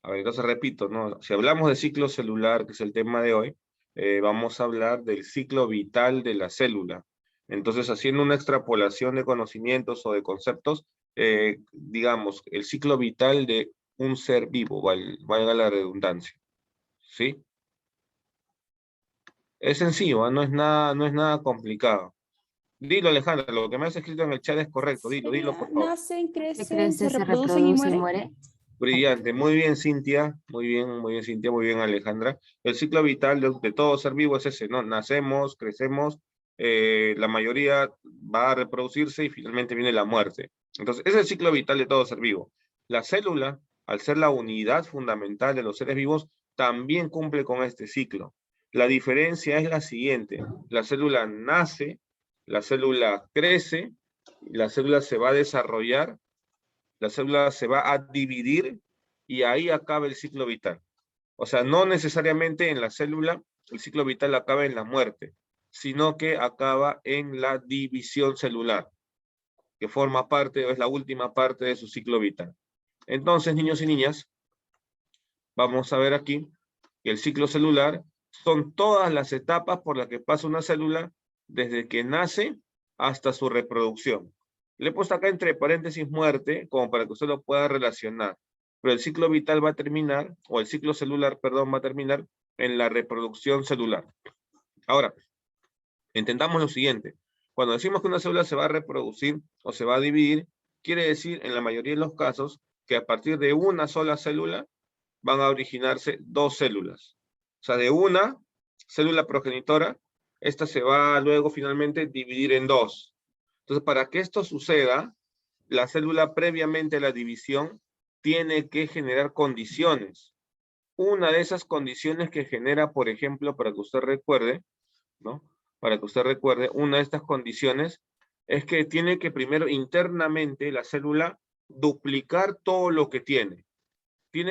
A ver, entonces repito, ¿no? Si hablamos de ciclo celular, que es el tema de hoy, vamos a hablar del ciclo vital de la célula. Entonces, haciendo una extrapolación de conocimientos o de conceptos, digamos, el ciclo vital de un ser vivo, valga la redundancia. ¿Sí? Es sencillo, ¿ah? No es nada complicado. Dilo, Alejandra, lo que me has escrito en el chat es correcto. Dilo, por Sería, favor. nacen, Se crecen, crece, se se reproducen y reproduce y mueren. muere. Brillante, muy bien, Cintia, muy bien, Cintia, muy bien, Alejandra. El ciclo vital de todo ser vivo es ese, ¿no? Nacemos, crecemos, la mayoría va a reproducirse y finalmente viene la muerte. Entonces, ese es el ciclo vital de todo ser vivo. La célula, al ser la unidad fundamental de los seres vivos, también cumple con este ciclo. La diferencia es la siguiente: la célula nace, la célula crece, la célula se va a desarrollar, la célula se va a dividir y ahí acaba el ciclo vital. O sea, no necesariamente en la célula el ciclo vital acaba en la muerte, sino que acaba en la división celular, que forma parte o es la última parte de su ciclo vital. Entonces, niños y niñas, vamos a ver aquí que el ciclo celular son todas las etapas por las que pasa una célula desde que nace hasta su reproducción. Le he puesto acá entre paréntesis muerte, como para que usted lo pueda relacionar. Pero el ciclo vital va a terminar, o el ciclo celular, perdón, va a terminar en la reproducción celular. Ahora, entendamos lo siguiente. Cuando decimos que una célula se va a reproducir o se va a dividir, quiere decir, en la mayoría de los casos, que a partir de una sola célula van a originarse dos células. O sea, de una célula progenitora, esta se va luego finalmente dividir en dos. Entonces, para que esto suceda, la célula previamente a la división tiene que generar condiciones. Una de esas condiciones que genera, por ejemplo, para que usted recuerde, ¿no? Para que usted recuerde, una de estas condiciones es que tiene que primero internamente la célula duplicar todo lo que tiene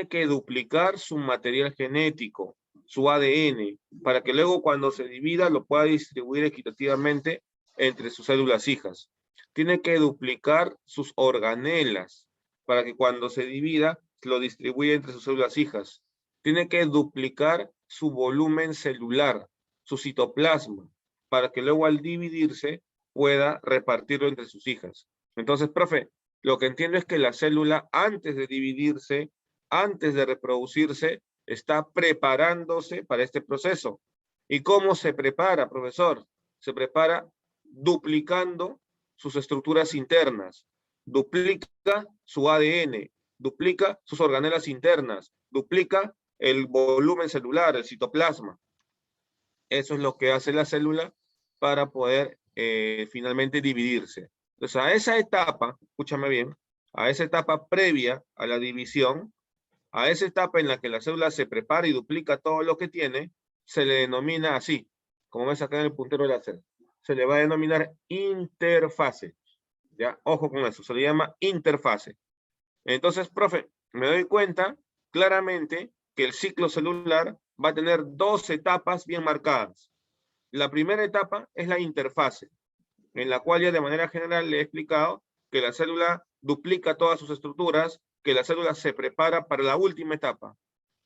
que duplicar su material genético, su ADN, para que luego cuando se divida lo pueda distribuir equitativamente entre sus células hijas. Tiene que duplicar sus organelas, para que cuando se divida lo distribuya entre sus células hijas. Tiene que duplicar su volumen celular, su citoplasma, para que luego al dividirse pueda repartirlo entre sus hijas. Entonces, profe, lo que entiendo es que la célula antes de dividirse, antes de reproducirse, está preparándose para este proceso. ¿Y cómo se prepara, profesor? Se prepara duplicando sus estructuras internas, duplica su ADN, duplica sus organelas internas, duplica el volumen celular, el citoplasma. Eso es lo que hace la célula para poder finalmente dividirse. Entonces, a esa etapa, escúchame bien, a esa etapa previa a la división, a esa etapa en la que la célula se prepara y duplica todo lo que tiene, se le denomina así, como ves acá en el puntero de la célula. Se le va a denominar interfase. ¿Ya? Ojo con eso, se le llama interfase. Entonces, profe, me doy cuenta claramente que el ciclo celular va a tener dos etapas bien marcadas. La primera etapa es la interfase, en la cual ya de manera general le he explicado que la célula duplica todas sus estructuras, que la célula se prepara para la última etapa.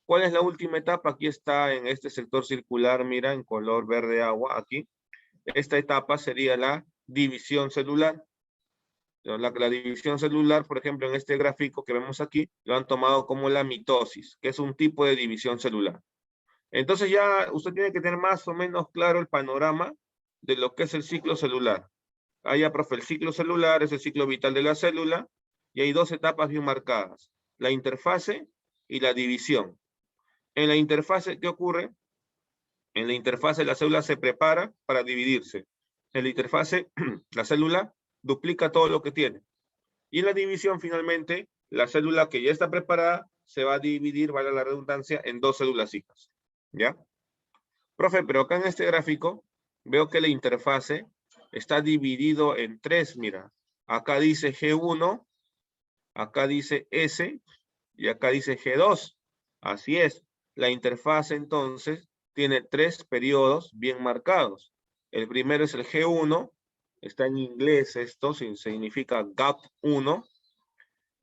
¿Cuál es la última etapa? Aquí está en este sector circular, mira, en color verde agua, aquí. Esta etapa sería la división celular. La división celular, por ejemplo, en este gráfico que vemos aquí, lo han tomado como la mitosis, que es un tipo de división celular. Entonces ya usted tiene que tener más o menos claro el panorama de lo que es el ciclo celular. Ya, profe, el ciclo celular es el ciclo vital de la célula y hay dos etapas bien marcadas, la interfase y la división. En la interfase, ¿qué ocurre? En la interfase la célula se prepara para dividirse. En la interfase la célula duplica todo lo que tiene. Y en la división finalmente la célula que ya está preparada se va a dividir, vale la redundancia, en dos células hijas. ¿Ya? Profe, pero acá en este gráfico veo que la interfase está dividido en tres, mira. Acá dice G1, acá dice S y acá dice G2. Así es, la interfase entonces tiene tres periodos bien marcados. El primero es el G1, está en inglés esto, significa gap 1.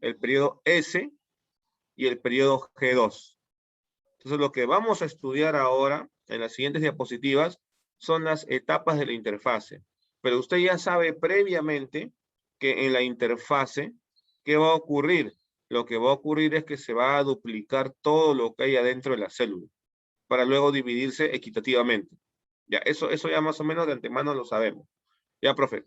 El periodo S y el periodo G2. Entonces, lo que vamos a estudiar ahora, en las siguientes diapositivas, son las etapas de la interfase. Pero usted ya sabe previamente que en la interfase, ¿qué va a ocurrir? Lo que va a ocurrir es que se va a duplicar todo lo que hay adentro de la célula, para luego dividirse equitativamente. Ya, eso ya más o menos de antemano lo sabemos. Ya, profe.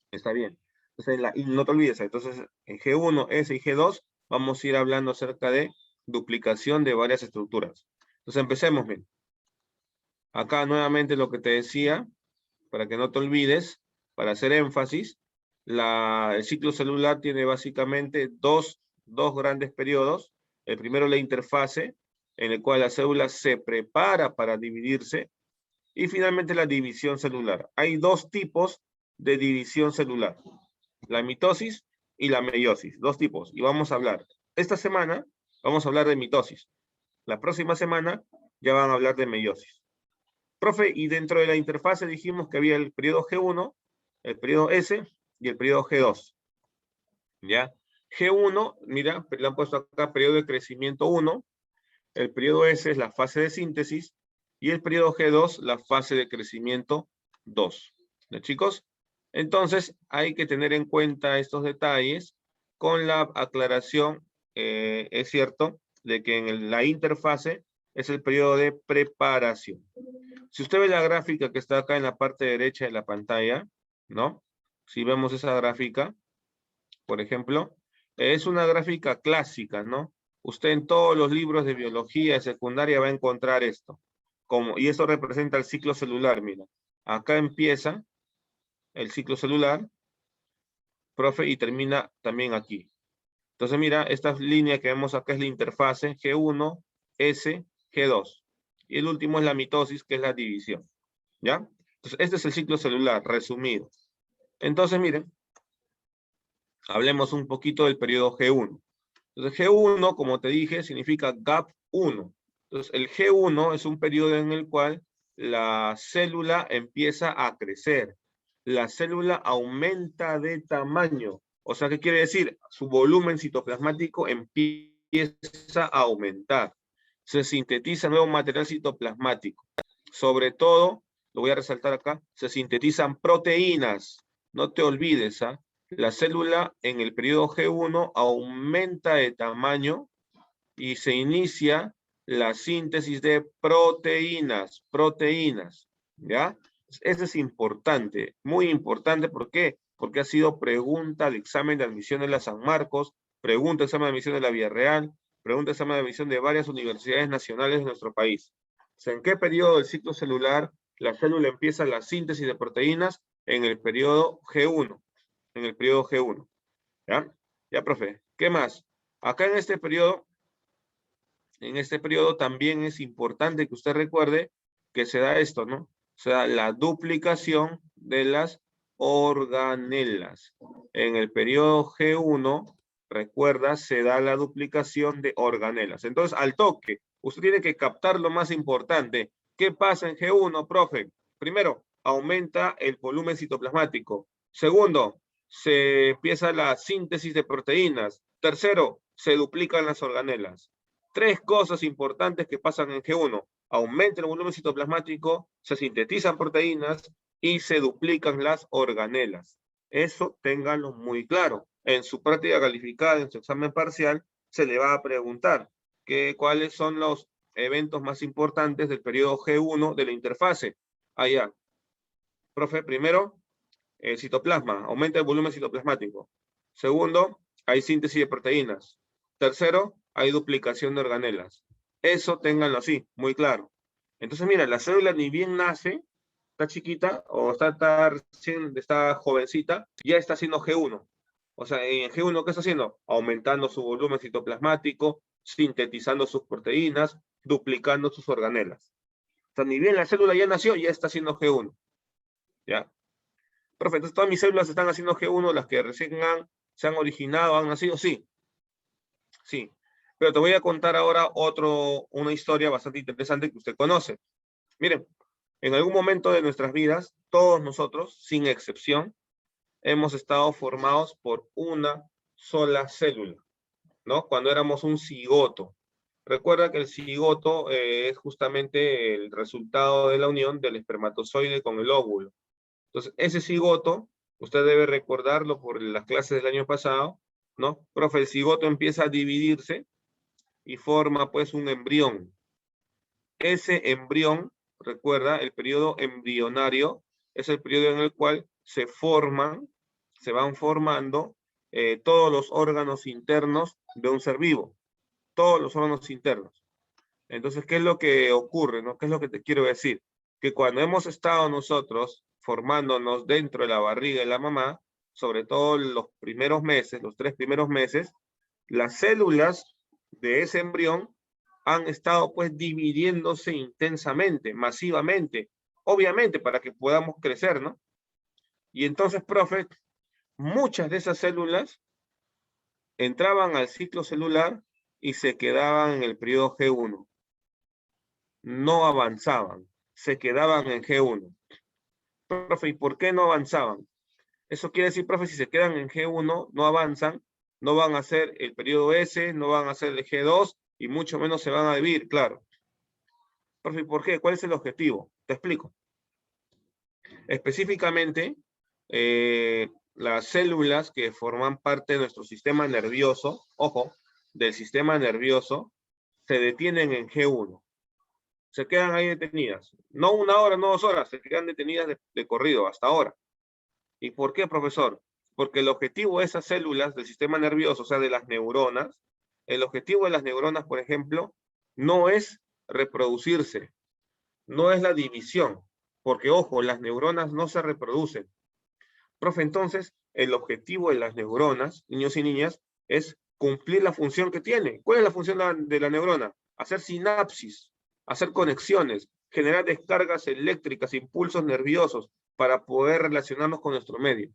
Está bien. Entonces, y no te olvides, entonces en G1, S y G2 vamos a ir hablando acerca de duplicación de varias estructuras. Entonces empecemos, bien. Acá nuevamente lo que te decía, para que no te olvides, para hacer énfasis, el ciclo celular tiene básicamente dos grandes periodos. El primero, la interfase, en el cual la célula se prepara para dividirse, y finalmente la división celular. Hay dos tipos de división celular: la mitosis y la meiosis, dos tipos, y vamos a hablar. Esta semana vamos a hablar de mitosis. La próxima semana ya van a hablar de meiosis. Profe, y dentro de la interfase dijimos que había el periodo G1, el periodo S y el periodo G2. ¿Ya? G1, mira, le han puesto acá periodo de crecimiento 1, el periodo S es la fase de síntesis, y el periodo G2, la fase de crecimiento 2. ¿Ya, chicos? Entonces, hay que tener en cuenta estos detalles con la aclaración, es cierto, de que en la interfase es el periodo de preparación. Si usted ve la gráfica que está acá en la parte derecha de la pantalla, ¿no? Si vemos esa gráfica, por ejemplo, es una gráfica clásica, ¿no? Usted en todos los libros de biología de secundaria va a encontrar esto. Y esto representa el ciclo celular, mira. Acá empieza el ciclo celular, profe, y termina también aquí. Entonces, mira, esta línea que vemos acá es la interfase G1, S, G2. Y el último es la mitosis, que es la división. ¿Ya? Entonces, este es el ciclo celular, resumido. Entonces, miren, hablemos un poquito del periodo G1. Entonces, G1, como te dije, significa gap 1. Entonces, el G1 es un periodo en el cual la célula empieza a crecer. La célula aumenta de tamaño. O sea, ¿qué quiere decir? Su volumen citoplasmático empieza a aumentar. Se sintetiza nuevo material citoplasmático. Sobre todo, lo voy a resaltar acá, se sintetizan proteínas. No te olvides, ¿ah? La célula en el periodo G1 aumenta de tamaño y se inicia la síntesis de proteínas, ¿ya? Eso es importante, muy importante. ¿Por qué? Porque ha sido pregunta del examen de admisión de la San Marcos, pregunta del examen de admisión de la Villarreal, pregunta del examen de admisión de varias universidades nacionales de nuestro país. O sea, ¿en qué periodo del ciclo celular la célula empieza la síntesis de proteínas? En el periodo G1. En el periodo G1. ¿Ya? Ya, profe. ¿Qué más? Acá en este periodo también es importante que usted recuerde que se da esto, ¿no? O sea, la duplicación de las organelas. En el periodo G1, recuerda, se da la duplicación de organelas. Entonces, al toque, usted tiene que captar lo más importante. ¿Qué pasa en G1, profe? Primero, aumenta el volumen citoplasmático. Segundo, se empieza la síntesis de proteínas. Tercero, se duplican las organelas. Tres cosas importantes que pasan en G1. Aumenta el volumen citoplasmático, se sintetizan proteínas y se duplican las organelas. Eso ténganlo muy claro. En su práctica calificada, en su examen parcial, se le va a preguntar cuáles son los eventos más importantes del periodo G1 de la interfase. Allá. Profe, primero, el citoplasma, aumenta el volumen citoplasmático. Segundo, hay síntesis de proteínas. Tercero, hay duplicación de organelas. Eso ténganlo así, muy claro. Entonces, mira, la célula ni bien nace, está chiquita o está jovencita, ya está haciendo G1. O sea, en G1, ¿qué está haciendo? Aumentando su volumen citoplasmático, sintetizando sus proteínas, duplicando sus organelas. O sea, ni bien la célula ya nació, ya está haciendo G1. ¿Ya? Profe, entonces todas mis células están haciendo G1, las que recién se han originado, han nacido, sí. Sí. Pero te voy a contar ahora una historia bastante interesante que usted conoce. Miren, en algún momento de nuestras vidas, todos nosotros, sin excepción, hemos estado formados por una sola célula. ¿no? Cuando éramos un cigoto. Recuerda que el cigoto es justamente el resultado de la unión del espermatozoide con el óvulo. Entonces, ese cigoto, usted debe recordarlo por las clases del año pasado, ¿no? Profe, el cigoto empieza a dividirse y forma pues un embrión. Ese embrión, recuerda, el periodo embrionario es el periodo en el cual se van formando todos los órganos internos de un ser vivo, todos los órganos internos. Entonces, ¿qué es lo que ocurre, no? ¿Qué es lo que te quiero decir? Que cuando hemos estado nosotros formándonos dentro de la barriga de la mamá, sobre todo los primeros meses, los 3 primeros meses, las células de ese embrión han estado pues dividiéndose intensamente, masivamente, obviamente para que podamos crecer, ¿no? Y entonces, profe, muchas de esas células entraban al ciclo celular y se quedaban en el periodo G1. No avanzaban, se quedaban en G1. Profe, ¿y por qué no avanzaban? Eso quiere decir, profe, si se quedan en G1, no avanzan, no van a hacer el periodo S, no van a hacer el G2 y mucho menos se van a dividir, claro. Profe, ¿por qué? ¿Cuál es el objetivo? Te explico. Específicamente, las células que forman parte de nuestro sistema nervioso, ojo, del sistema nervioso, se detienen en G1. Se quedan ahí detenidas. No 1 hora, no 2 horas, se quedan detenidas de corrido hasta ahora. ¿Y por qué, profesor? Porque el objetivo de esas células del sistema nervioso, o sea, de las neuronas, el objetivo de las neuronas, por ejemplo, no es reproducirse, no es la división, porque, ojo, las neuronas no se reproducen. Profe, entonces, el objetivo de las neuronas, niños y niñas, es cumplir la función que tiene. ¿Cuál es la función de la neurona? Hacer sinapsis, hacer conexiones, generar descargas eléctricas, impulsos nerviosos para poder relacionarnos con nuestro medio.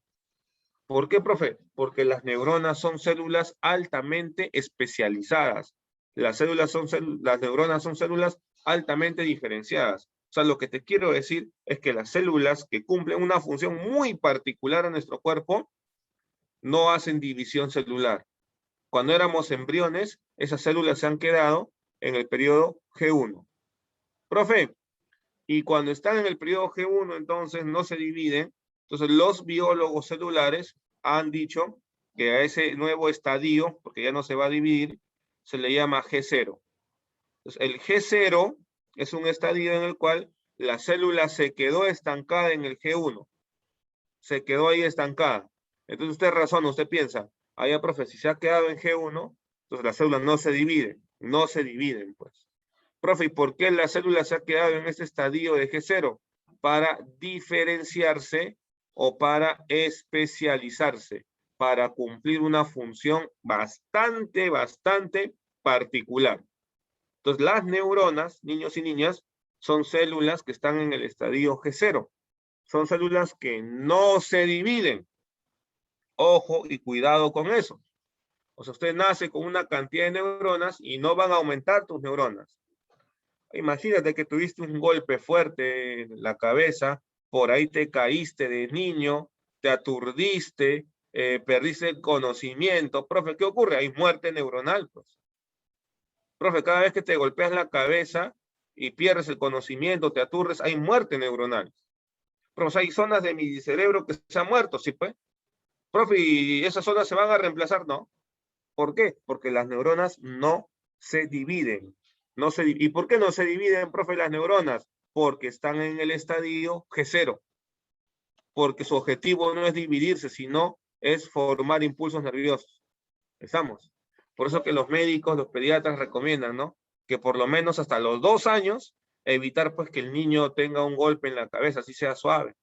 ¿Por qué, profe? Porque las neuronas son células altamente especializadas. Las neuronas son células altamente diferenciadas. O sea, lo que te quiero decir es que las células que cumplen una función muy particular en nuestro cuerpo no hacen división celular. Cuando éramos embriones, esas células se han quedado en el periodo G1. Profe, y cuando están en el periodo G1, entonces no se dividen. Entonces los biólogos celulares han dicho que a ese nuevo estadio, porque ya no se va a dividir, se le llama G0. Entonces, el G0 es un estadio en el cual la célula se quedó estancada en el G1. Se quedó ahí estancada. Entonces usted razona, usted piensa, ya, profe, si se ha quedado en G1, entonces las células no se dividen, pues. Profe, ¿y por qué la célula se ha quedado en este estadio de G0? Para diferenciarse o para especializarse, para cumplir una función bastante particular. Entonces, las neuronas, niños y niñas, son células que están en el estadio G0. Son células que no se dividen. Ojo y cuidado con eso. O sea, usted nace con una cantidad de neuronas y no van a aumentar tus neuronas. Imagínate que tuviste un golpe fuerte en la cabeza, por ahí te caíste de niño, te aturdiste, perdiste el conocimiento. Profe, ¿qué ocurre? Hay muerte neuronal, pues. Profe, cada vez que te golpeas la cabeza y pierdes el conocimiento, te aturdes, hay muerte neuronal. Profe, hay zonas de mi cerebro que se han muerto, ¿sí, pues? Profe, ¿y esas zonas se van a reemplazar? No. ¿Por qué? Porque las neuronas no se dividen. ¿Y por qué no se dividen, profe, las neuronas? Porque están en el estadio G0. Porque su objetivo no es dividirse, sino es formar impulsos nerviosos. ¿Estamos? Por eso que los médicos, los pediatras recomiendan, ¿no? Que por lo menos hasta los 2 años, evitar pues que el niño tenga un golpe en la cabeza, así sea suave.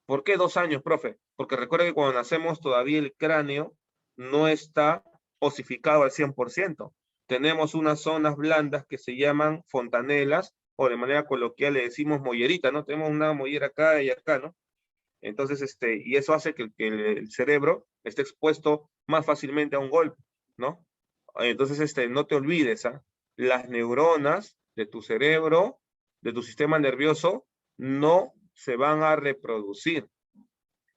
¿Por qué 2 años, profe? Porque recuerda que cuando nacemos todavía el cráneo no está osificado al 100%. Tenemos unas zonas blandas que se llaman fontanelas, o de manera coloquial le decimos mollerita, ¿no? Tenemos una mollera acá y acá, ¿no? Entonces, y eso hace que el cerebro esté expuesto más fácilmente a un golpe, ¿no? Entonces, no te olvides, ¿ah? Las neuronas de tu cerebro, de tu sistema nervioso, no se van a reproducir.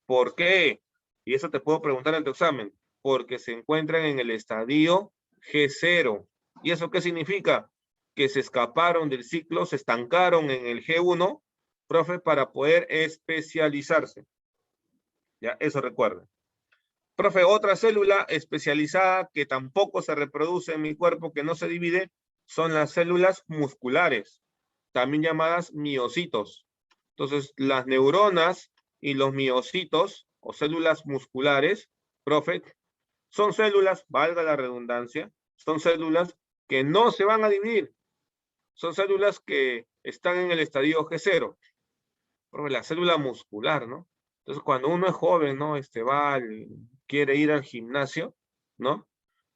¿Por qué? Y eso te puedo preguntar en tu examen. Porque se encuentran en el estadio G0. ¿Y eso qué significa? Que se escaparon del ciclo, se estancaron en el G1, profe, para poder especializarse. Ya, eso recuerden. Profe, otra célula especializada que tampoco se reproduce en mi cuerpo, que no se divide, son las células musculares, también llamadas miocitos. Entonces, las neuronas y los miocitos, o células musculares, profe, son células, valga la redundancia, son células que no se van a dividir. Son células que están en el estadio G0. Profe, la célula muscular, ¿no? Entonces, cuando uno es joven, ¿no? Quiere ir al gimnasio, ¿no?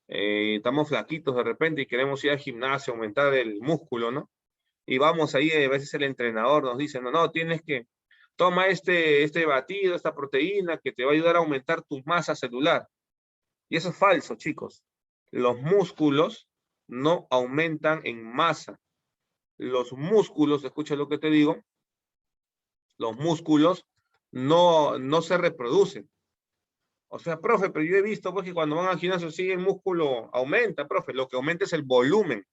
Estamos flaquitos de repente y queremos ir al gimnasio, aumentar el músculo, ¿no? Y vamos ahí, a veces el entrenador nos dice, no, tienes que, toma este batido, esta proteína que te va a ayudar a aumentar tu masa celular. Y eso es falso, chicos. Los músculos no aumentan en masa. Los músculos, escucha lo que te digo, los músculos no se reproducen. O sea, profe, pero yo he visto pues, que cuando van al gimnasio sí el músculo aumenta, profe. Lo que aumenta es el volumen,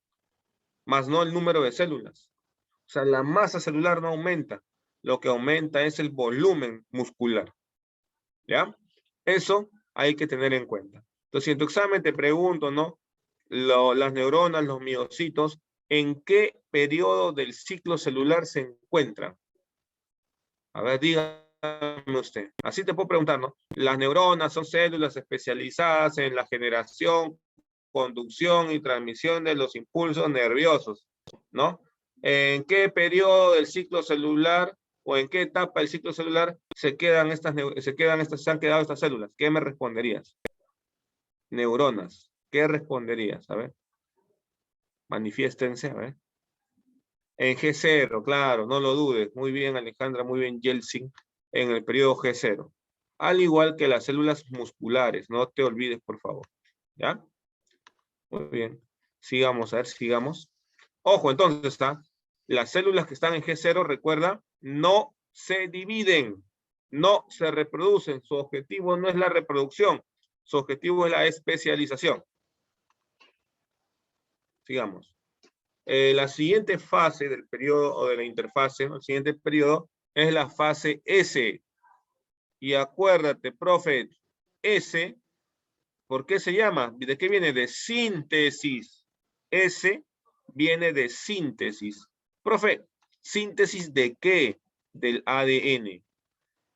más no el número de células. O sea, la masa celular no aumenta. Lo que aumenta es el volumen muscular. ¿Ya? Eso hay que tener en cuenta. Entonces, si en tu examen te pregunto, ¿no? Las neuronas, los miocitos, ¿en qué periodo del ciclo celular se encuentran? A ver, dígame usted. Así te puedo preguntar, ¿no? Las neuronas son células especializadas en la generación, conducción y transmisión de los impulsos nerviosos, ¿no? ¿En qué periodo del ciclo celular o en qué etapa del ciclo celular se han quedado estas células? ¿Qué me responderías? Neuronas. ¿Qué responderías? A ver. Manifiéstense, a ver. En G0, claro, no lo dudes. Muy bien, Alejandra, muy bien, Yeltsin, en el periodo G0. Al igual que las células musculares, no te olvides, por favor. ¿Ya? Muy bien. Sigamos, a ver, sigamos. Ojo, entonces está. Las células que están en G0, recuerda, no se dividen, no se reproducen. Su objetivo no es la reproducción, su objetivo es la especialización. Sigamos. La siguiente fase del periodo o de la interfase, el siguiente periodo, es la fase S. Y acuérdate, profe, S, ¿por qué se llama? ¿De qué viene? De síntesis. S viene de síntesis. Profe, ¿síntesis de qué? Del ADN.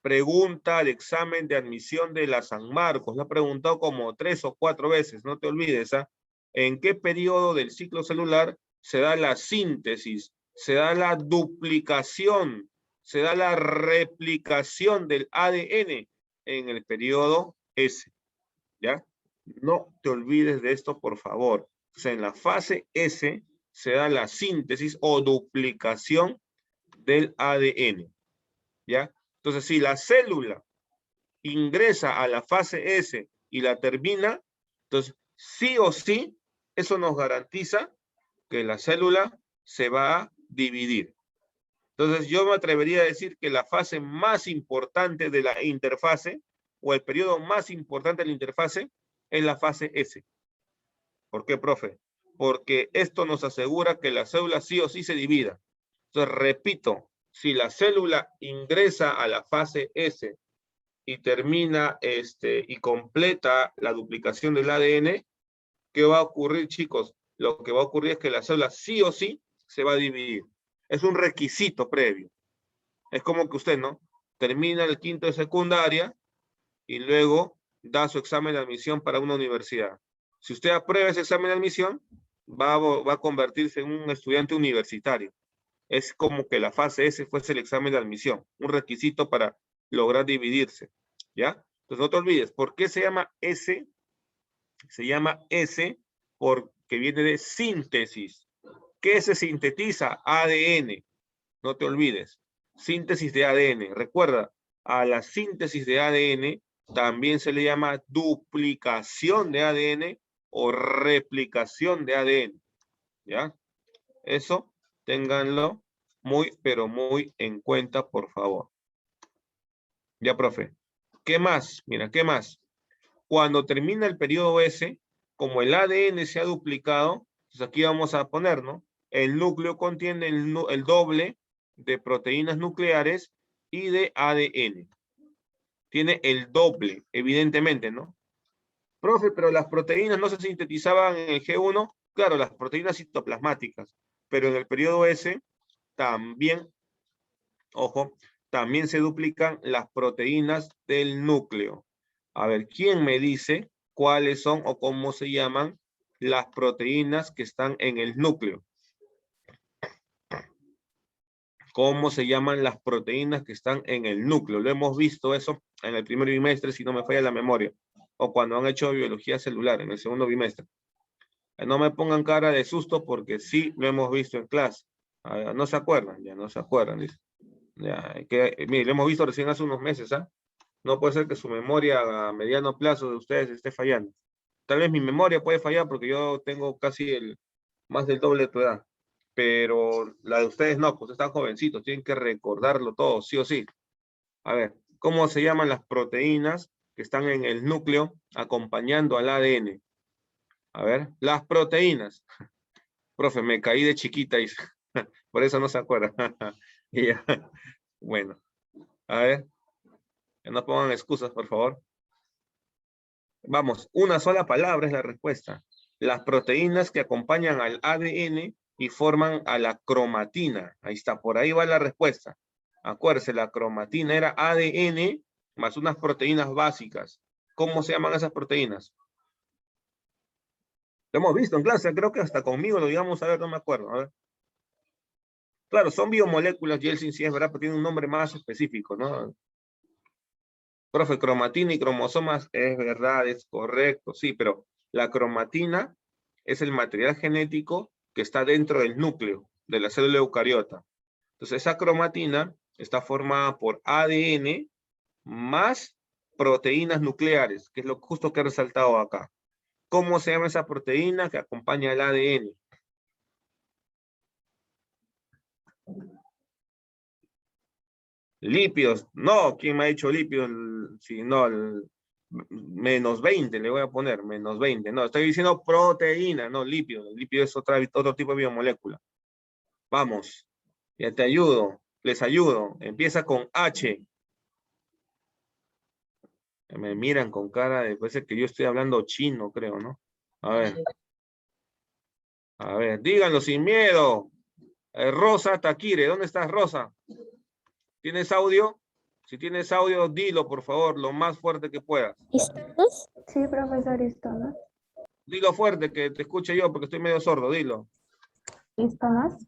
Pregunta de examen de admisión de la San Marcos. La ha preguntado como 3 o 4 veces, no te olvides, ¿ah? ¿En qué periodo del ciclo celular se da la síntesis, se da la duplicación, se da la replicación del ADN? En el periodo S, ¿ya? No te olvides de esto, por favor. O sea, en la fase S se da la síntesis o duplicación del ADN, ¿ya? Entonces, si la célula ingresa a la fase S y la termina, entonces sí o sí, eso nos garantiza que la célula se va a dividir. Entonces, yo me atrevería a decir que la fase más importante de la interfase o el periodo más importante de la interfase es la fase S. ¿Por qué, profe? Porque esto nos asegura que la célula sí o sí se divida. Entonces, repito, si la célula ingresa a la fase S y termina y completa la duplicación del ADN, ¿qué va a ocurrir, chicos? Lo que va a ocurrir es que la célula sí o sí se va a dividir. Es un requisito previo. Es como que usted, ¿no? Termina el quinto de secundaria y luego da su examen de admisión para una universidad. Si usted aprueba ese examen de admisión, va a convertirse en un estudiante universitario. Es como que la fase S fuese el examen de admisión, un requisito para lograr dividirse, ¿ya? Entonces no te olvides, ¿por qué se llama S? Se llama S porque viene de síntesis. ¿Qué se sintetiza? ADN. No te olvides. Síntesis de ADN. Recuerda, a la síntesis de ADN también se le llama duplicación de ADN o replicación de ADN. ¿Ya? Eso ténganlo muy, pero muy en cuenta, por favor. Ya, profe. ¿Qué más? Mira, ¿qué más? Cuando termina el periodo S, como el ADN se ha duplicado, pues aquí vamos a poner, ¿no? El núcleo contiene el doble de proteínas nucleares y de ADN. Tiene el doble, evidentemente, ¿no? Profe, pero las proteínas no se sintetizaban en el G1. Claro, las proteínas citoplasmáticas, pero en el periodo S también, ojo, también se duplican las proteínas del núcleo. A ver, ¿quién me dice cuáles son o cómo se llaman las proteínas que están en el núcleo? ¿Cómo se llaman las proteínas que están en el núcleo? Lo hemos visto eso en el primer bimestre, si no me falla la memoria, o cuando han hecho biología celular, en el segundo bimestre. No me pongan cara de susto porque sí lo hemos visto en clase. No se acuerdan, ya no se acuerdan. Dice. Ya, mire, lo hemos visto recién hace unos meses, ¿ah? No puede ser que su memoria a mediano plazo de ustedes esté fallando. Tal vez mi memoria puede fallar porque yo tengo casi más del doble de tu edad. Pero la de ustedes no, pues están jovencitos, tienen que recordarlo todo, sí o sí. A ver, ¿cómo se llaman las proteínas que están en el núcleo acompañando al ADN? A ver, las proteínas. Profe, me caí de chiquita y por eso no se acuerda. Ya. Bueno, a ver, que no pongan excusas, por favor. Vamos, una sola palabra es la respuesta. Las proteínas que acompañan al ADN y forman a la cromatina. Ahí está, por ahí va la respuesta. Acuérdense, la cromatina era ADN más unas proteínas básicas. ¿Cómo se llaman esas proteínas? Lo hemos visto en clase, creo que hasta conmigo lo digamos a ver, no me acuerdo. A ver. Claro, son biomoléculas, Yeltsin, sí es verdad, pero tiene un nombre más específico, ¿no? Profe, cromatina y cromosomas, es verdad, es correcto, sí, pero la cromatina es el material genético que está dentro del núcleo de la célula eucariota. Entonces, esa cromatina está formada por ADN más proteínas nucleares, que es lo justo que he resaltado acá. ¿Cómo se llama esa proteína que acompaña al ADN? Lípidos, no, ¿quién me ha dicho lípidos? Si no, menos 20 le voy a poner, menos 20. No, estoy diciendo proteína, no lípido. El lípido es otro tipo de biomolécula. Vamos, ya te ayudo, les ayudo. Empieza con H. Me miran con cara de, parece que yo estoy hablando chino, creo, ¿no? A ver, díganlo sin miedo. Rosa Taquire, ¿dónde estás, Rosa? ¿Tienes audio? Si tienes audio, dilo, por favor, lo más fuerte que puedas. ¿Histonas? Sí, profesor, histonas. Dilo fuerte, que te escuche yo, porque estoy medio sordo, dilo. ¿Histonas?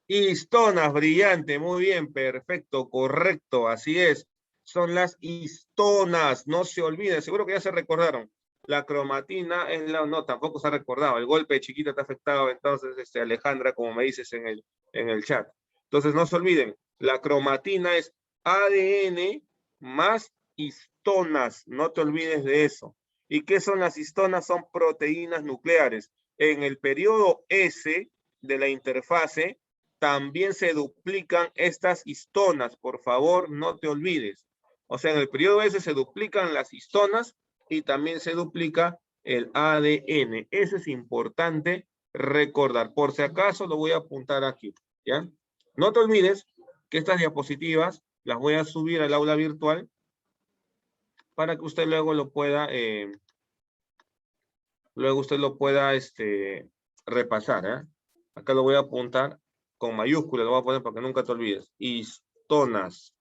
Histonas, brillante, muy bien, perfecto, correcto, así es. Son las histonas, no se olviden, seguro que ya se recordaron. La cromatina es la, no, tampoco se ha recordado, el golpe de chiquita te ha afectado, entonces, Alejandra, como me dices en el chat. Entonces, no se olviden, la cromatina es ADN más histonas, no te olvides de eso. ¿Y qué son las histonas? Son proteínas nucleares. En el periodo S de la interfase, también se duplican estas histonas, por favor, no te olvides. O sea, en el periodo S se duplican las histonas y también se duplica el ADN. Eso es importante recordar. Por si acaso lo voy a apuntar aquí, ¿ya? No te olvides que estas diapositivas las voy a subir al aula virtual para que usted luego lo pueda, repasar, ¿eh? Acá lo voy a apuntar con mayúsculas, lo voy a poner para que nunca te olvides. Histonas.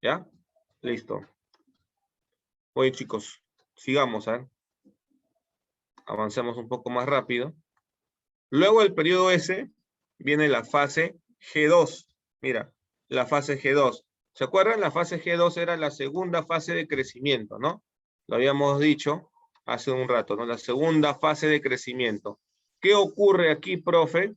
¿Ya? Listo. Oye, chicos, sigamos, ¿eh? Avancemos un poco más rápido. Luego del periodo S viene la fase G2. Mira, la fase G2. ¿Se acuerdan? La fase G2 era la segunda fase de crecimiento, ¿no? Lo habíamos dicho hace un rato, ¿no? La segunda fase de crecimiento. ¿Qué ocurre aquí, profe?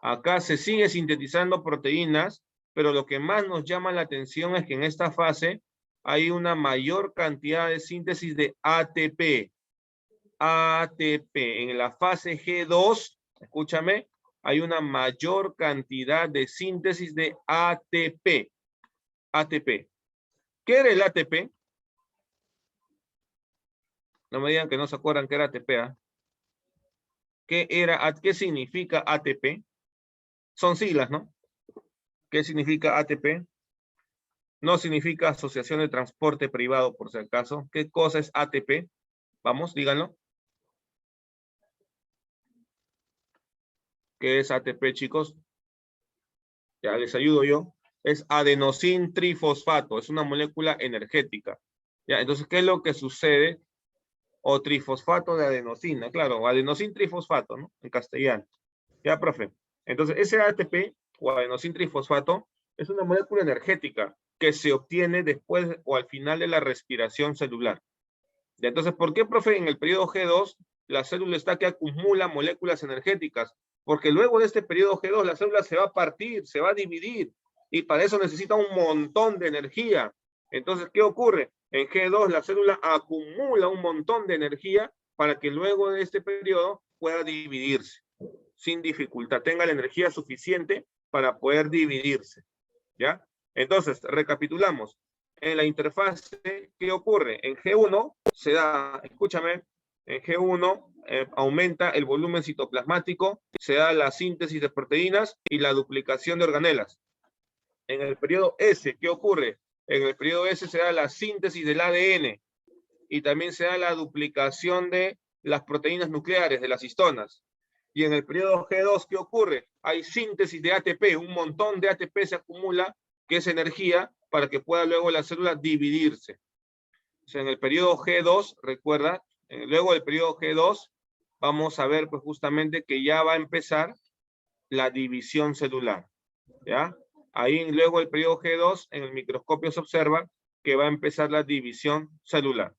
Acá se sigue sintetizando proteínas, pero lo que más nos llama la atención es que en esta fase hay una mayor cantidad de síntesis de ATP. ATP. En la fase G2, escúchame, hay una mayor cantidad de síntesis de ATP. ATP. ¿Qué era el ATP? No me digan que no se acuerdan que era ATP, ¿eh? ¿Qué significa ATP? Son siglas, ¿no? ¿Qué significa ATP? No significa Asociación de Transporte Privado, por si acaso. ¿Qué cosa es ATP? Vamos, díganlo. ¿Qué es ATP, chicos? Ya les ayudo yo. Es adenosin trifosfato. Es una molécula energética. Ya, entonces, ¿qué es lo que sucede? O trifosfato de adenosina. Claro, adenosin trifosfato, ¿no? En castellano. Ya, profe. Entonces, ese ATP o adenosin trifosfato es una molécula energética que se obtiene después o al final de la respiración celular. Y entonces, ¿por qué, profe, en el periodo G2 la célula está que acumula moléculas energéticas? Porque luego de este periodo G2 la célula se va a partir, se va a dividir, y para eso necesita un montón de energía. Entonces, ¿qué ocurre? En G2 la célula acumula un montón de energía para que luego de este periodo pueda dividirse sin dificultad, tenga la energía suficiente para poder dividirse. ¿Ya? Entonces, recapitulamos. En la interfase, ¿qué ocurre? En G1 se da, escúchame, en G1 aumenta el volumen citoplasmático, se da la síntesis de proteínas y la duplicación de organelas. En el periodo S, ¿qué ocurre? En el periodo S se da la síntesis del ADN y también se da la duplicación de las proteínas nucleares, de las histonas. Y en el periodo G2, ¿qué ocurre? Hay síntesis de ATP, un montón de ATP se acumula, que es energía, para que pueda luego la célula dividirse. O sea, en el periodo G2, recuerda, luego del periodo G2, vamos a ver pues justamente que ya va a empezar la división celular. ¿Ya? Ahí luego del periodo G2, en el microscopio se observa que va a empezar la división celular.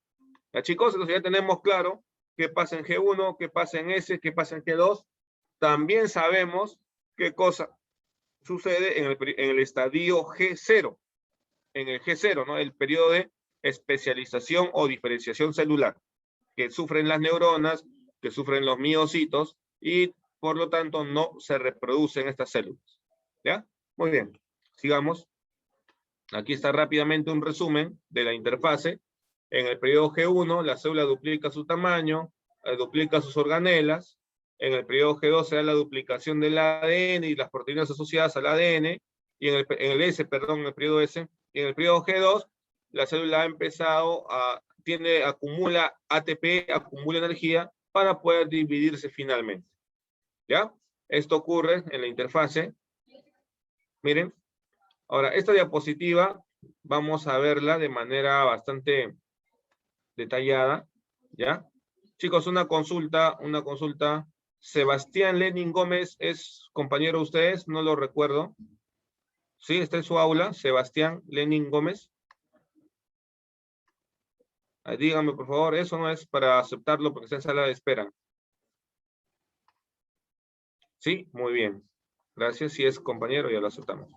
¿Ya, chicos? Entonces ya tenemos claro qué pasa en G1, qué pasa en S, qué pasa en G2. También sabemos qué cosa sucede en el estadio G0. En el G0, ¿no? El periodo de especialización o diferenciación celular, que sufren las neuronas, que sufren los miocitos, y por lo tanto no se reproducen estas células. ¿Ya? Muy bien. Sigamos. Aquí está rápidamente un resumen de la interfase. En el periodo G1, la célula duplica su tamaño, duplica sus organelas. En el periodo G2 se da la duplicación del ADN y las proteínas asociadas al ADN. Y en el S, perdón, en el periodo S. Y en el periodo G2, la célula ha empezado acumula ATP, acumula energía para poder dividirse finalmente. ¿Ya? Esto ocurre en la interfase. Miren. Ahora, esta diapositiva vamos a verla de manera bastante detallada, ¿ya? Chicos, una consulta. Sebastián Lenin Gómez es compañero de ustedes, no lo recuerdo. ¿Sí? ¿Está en su aula? Sebastián Lenin Gómez. Díganme, por favor, eso no es para aceptarlo porque está en sala de espera. Sí, muy bien. Gracias, si es compañero ya lo aceptamos.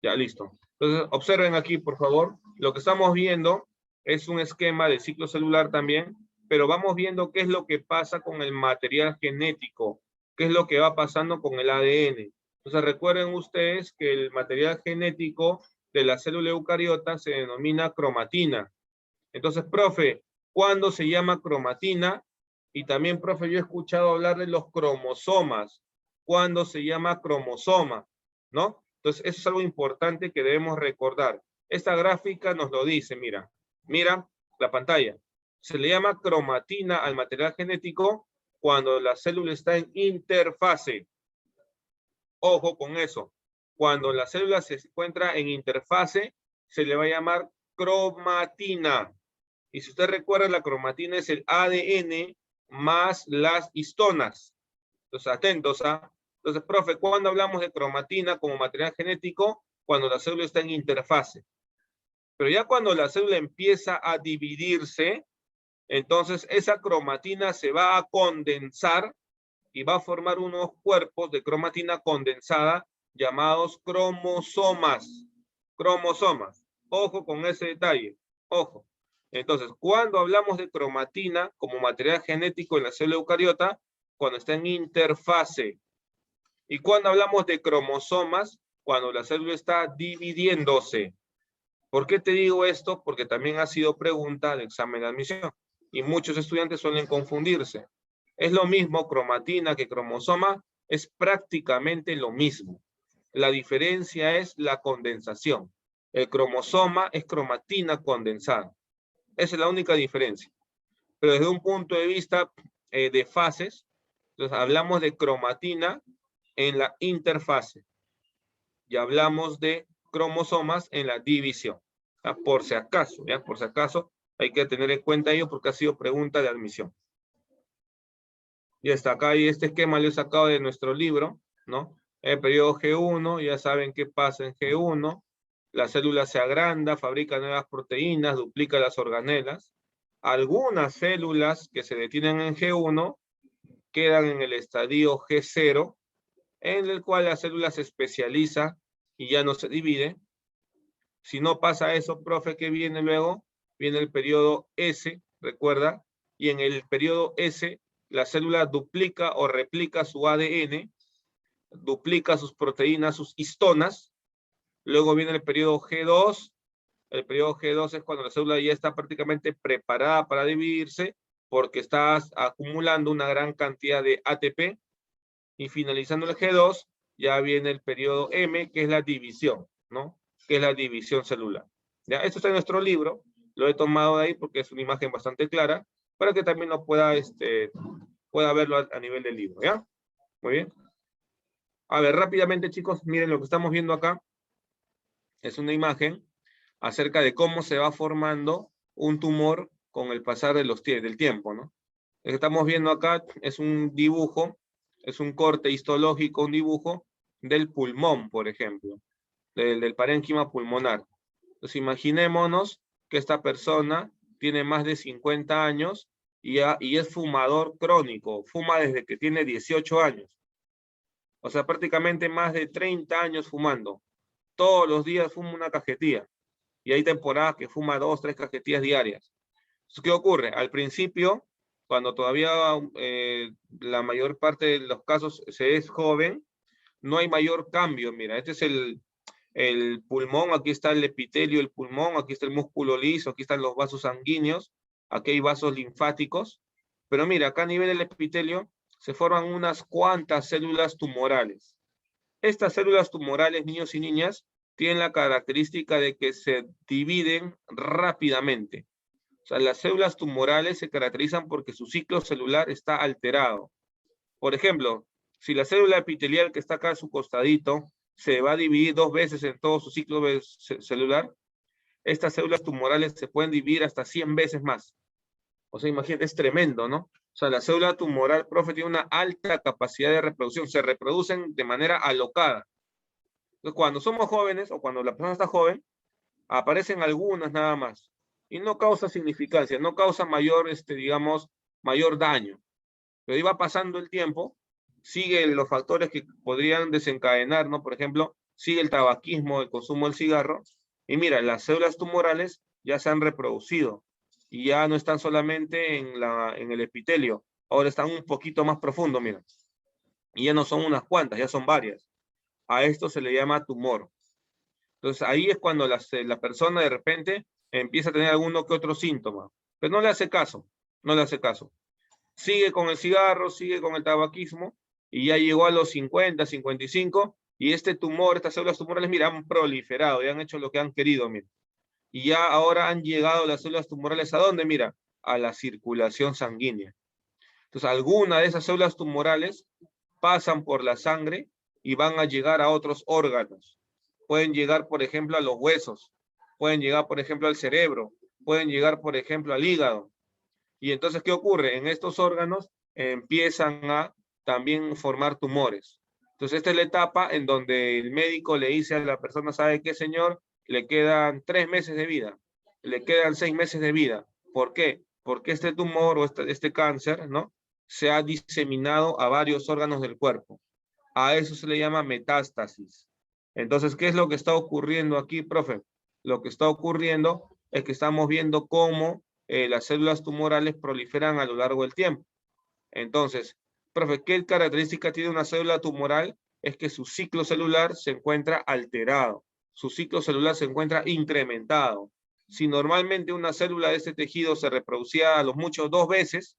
Ya, listo. Entonces, observen aquí, por favor. Lo que estamos viendo es un esquema de ciclo celular también, pero vamos viendo qué es lo que pasa con el material genético, qué es lo que va pasando con el ADN. Entonces, recuerden ustedes que el material genético de la célula eucariota se denomina cromatina. Entonces, profe, ¿cuándo se llama cromatina? Y también, profe, yo he escuchado hablar de los cromosomas. ¿Cuándo se llama cromosoma? ¿No? Entonces, eso es algo importante que debemos recordar. Esta gráfica nos lo dice, mira. Mira la pantalla. Se le llama cromatina al material genético cuando la célula está en interfase. Ojo con eso. Cuando la célula se encuentra en interfase, se le va a llamar cromatina. Y si usted recuerda, la cromatina es el ADN más las histonas. Entonces, atentos, ¿ah? Entonces, profe, ¿cuándo hablamos de cromatina como material genético? Cuando la célula está en interfase. Pero ya cuando la célula empieza a dividirse, entonces esa cromatina se va a condensar y va a formar unos cuerpos de cromatina condensada llamados cromosomas. Cromosomas. Ojo con ese detalle. Ojo. Entonces, cuando hablamos de cromatina como material genético en la célula eucariota, cuando está en interfase. Y cuando hablamos de cromosomas, cuando la célula está dividiéndose. ¿Por qué te digo esto? Porque también ha sido pregunta de examen de admisión. Y muchos estudiantes suelen confundirse. Es lo mismo cromatina que cromosoma, es prácticamente lo mismo. La diferencia es la condensación. El cromosoma es cromatina condensada. Esa es la única diferencia. Pero desde un punto de vista de fases, entonces hablamos de cromatina en la interfase y hablamos de cromosomas en la división. ¿Ya? Por si acaso, ¿ya? Por si acaso, hay que tener en cuenta ello porque ha sido pregunta de admisión. Y hasta acá, y este esquema lo he sacado de nuestro libro, ¿no? El periodo G1, ya saben qué pasa en G1. La célula se agranda, fabrica nuevas proteínas, duplica las organelas. Algunas células que se detienen en G1 quedan en el estadio G0, en el cual la célula se especializa y ya no se divide. Si no pasa eso, profe, ¿qué viene luego? Viene el periodo S, recuerda, y en el periodo S la célula duplica o replica su ADN, duplica sus proteínas, sus histonas. Luego viene el periodo G2. El periodo G2 es cuando la célula ya está prácticamente preparada para dividirse porque está acumulando una gran cantidad de ATP. Y finalizando el G2, ya viene el periodo M, que es la división, ¿no? Que es la división celular. ¿Ya? Esto está en nuestro libro. Lo he tomado de ahí porque es una imagen bastante clara para que también lo pueda, pueda verlo a nivel del libro, ¿ya? Muy bien. A ver, rápidamente, chicos, miren lo que estamos viendo acá. Es una imagen acerca de cómo se va formando un tumor con el pasar de del tiempo, ¿no? Lo que estamos viendo acá es un dibujo, es un corte histológico, un dibujo del pulmón, por ejemplo, del parénquima pulmonar. Entonces imaginémonos que esta persona tiene más de 50 años y es fumador crónico, fuma desde que tiene 18 años. O sea, prácticamente más de 30 años fumando. Todos los días fuma una cajetilla. Y hay temporadas que fuma 2, 3 cajetillas diarias. Entonces, ¿qué ocurre? Al principio, cuando todavía la mayor parte de los casos se es joven, no hay mayor cambio. Mira, este es el pulmón, aquí está el epitelio del pulmón, aquí está el músculo liso, aquí están los vasos sanguíneos, aquí hay vasos linfáticos. Pero mira, acá a nivel del epitelio se forman unas cuantas células tumorales. Estas células tumorales, niños y niñas, tienen la característica de que se dividen rápidamente. O sea, las células tumorales se caracterizan porque su ciclo celular está alterado. Por ejemplo, si la célula epitelial que está acá a su costadito se va a dividir 2 veces en todo su ciclo celular, estas células tumorales se pueden dividir hasta 100 veces más. O sea, imagínate, es tremendo, ¿no? O sea, la célula tumoral, profe, tiene una alta capacidad de reproducción. Se reproducen de manera alocada. Entonces, cuando somos jóvenes o cuando la persona está joven, aparecen algunas nada más. Y no causa significancia, no causa mayor, digamos, mayor daño. Pero iba pasando el tiempo, sigue los factores que podrían desencadenar, ¿no? Por ejemplo, sigue el tabaquismo, el consumo del cigarro. Y mira, las células tumorales ya se han reproducido y ya no están solamente en el epitelio, ahora están un poquito más profundo, mira. Y ya no son unas cuantas, ya son varias. A esto se le llama tumor. Entonces ahí es cuando la persona de repente empieza a tener alguno que otro síntoma, pero no le hace caso, no le hace caso. Sigue con el cigarro, sigue con el tabaquismo, y ya llegó a los 50, 55, y este tumor, estas células tumorales, mira, han proliferado, y han hecho lo que han querido, mira. Y ya ahora han llegado las células tumorales, ¿a dónde? Mira, a la circulación sanguínea. Entonces, algunas de esas células tumorales pasan por la sangre y van a llegar a otros órganos. Pueden llegar, por ejemplo, a los huesos, pueden llegar, por ejemplo, al cerebro, pueden llegar, por ejemplo, al hígado. Y entonces, ¿qué ocurre? En estos órganos empiezan a también formar tumores. Entonces, esta es la etapa en donde el médico le dice a la persona, ¿sabe qué, señor? Le quedan 3 meses de vida, le quedan 6 meses de vida. ¿Por qué? Porque este tumor o este cáncer, ¿no? Se ha diseminado a varios órganos del cuerpo. A eso se le llama metástasis. Entonces, ¿qué es lo que está ocurriendo aquí, profe? Lo que está ocurriendo es que estamos viendo cómo las células tumorales proliferan a lo largo del tiempo. Entonces, profe, ¿qué característica tiene una célula tumoral? Es que su ciclo celular se encuentra alterado, su ciclo celular se encuentra incrementado. Si normalmente una célula de este tejido se reproducía a los muchos 2 veces,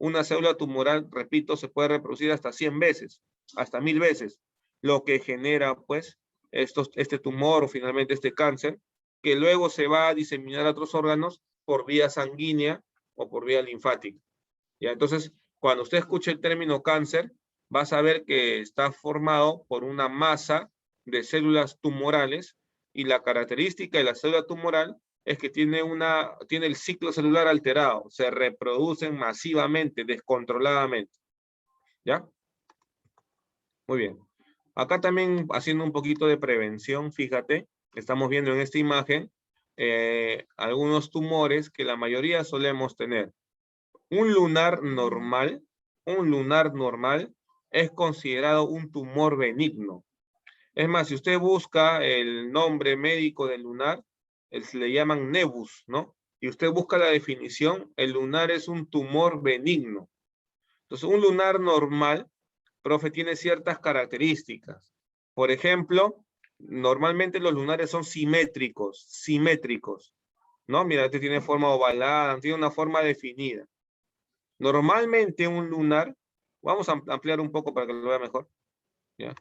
una célula tumoral, repito, se puede reproducir hasta 100 veces, hasta 1000 veces, lo que genera, pues, este tumor o finalmente este cáncer, que luego se va a diseminar a otros órganos por vía sanguínea o por vía linfática. ¿Ya? Entonces, cuando usted escuche el término cáncer, va a saber que está formado por una masa de células tumorales, y la característica de la célula tumoral es que tiene el ciclo celular alterado, se reproducen masivamente, descontroladamente. ¿Ya? Muy bien. Acá también haciendo un poquito de prevención, fíjate, estamos viendo en esta imagen algunos tumores que la mayoría solemos tener. Un lunar normal es considerado un tumor benigno. Es más, si usted busca el nombre médico del lunar, le llaman nevus, ¿no? Y usted busca la definición, el lunar es un tumor benigno. Entonces, un lunar normal, profe, tiene ciertas características. Por ejemplo, normalmente los lunares son simétricos, ¿no? Mira, este tiene forma ovalada, tiene una forma definida. Normalmente un lunar, vamos a ampliar un poco para que lo vea mejor, ¿ya?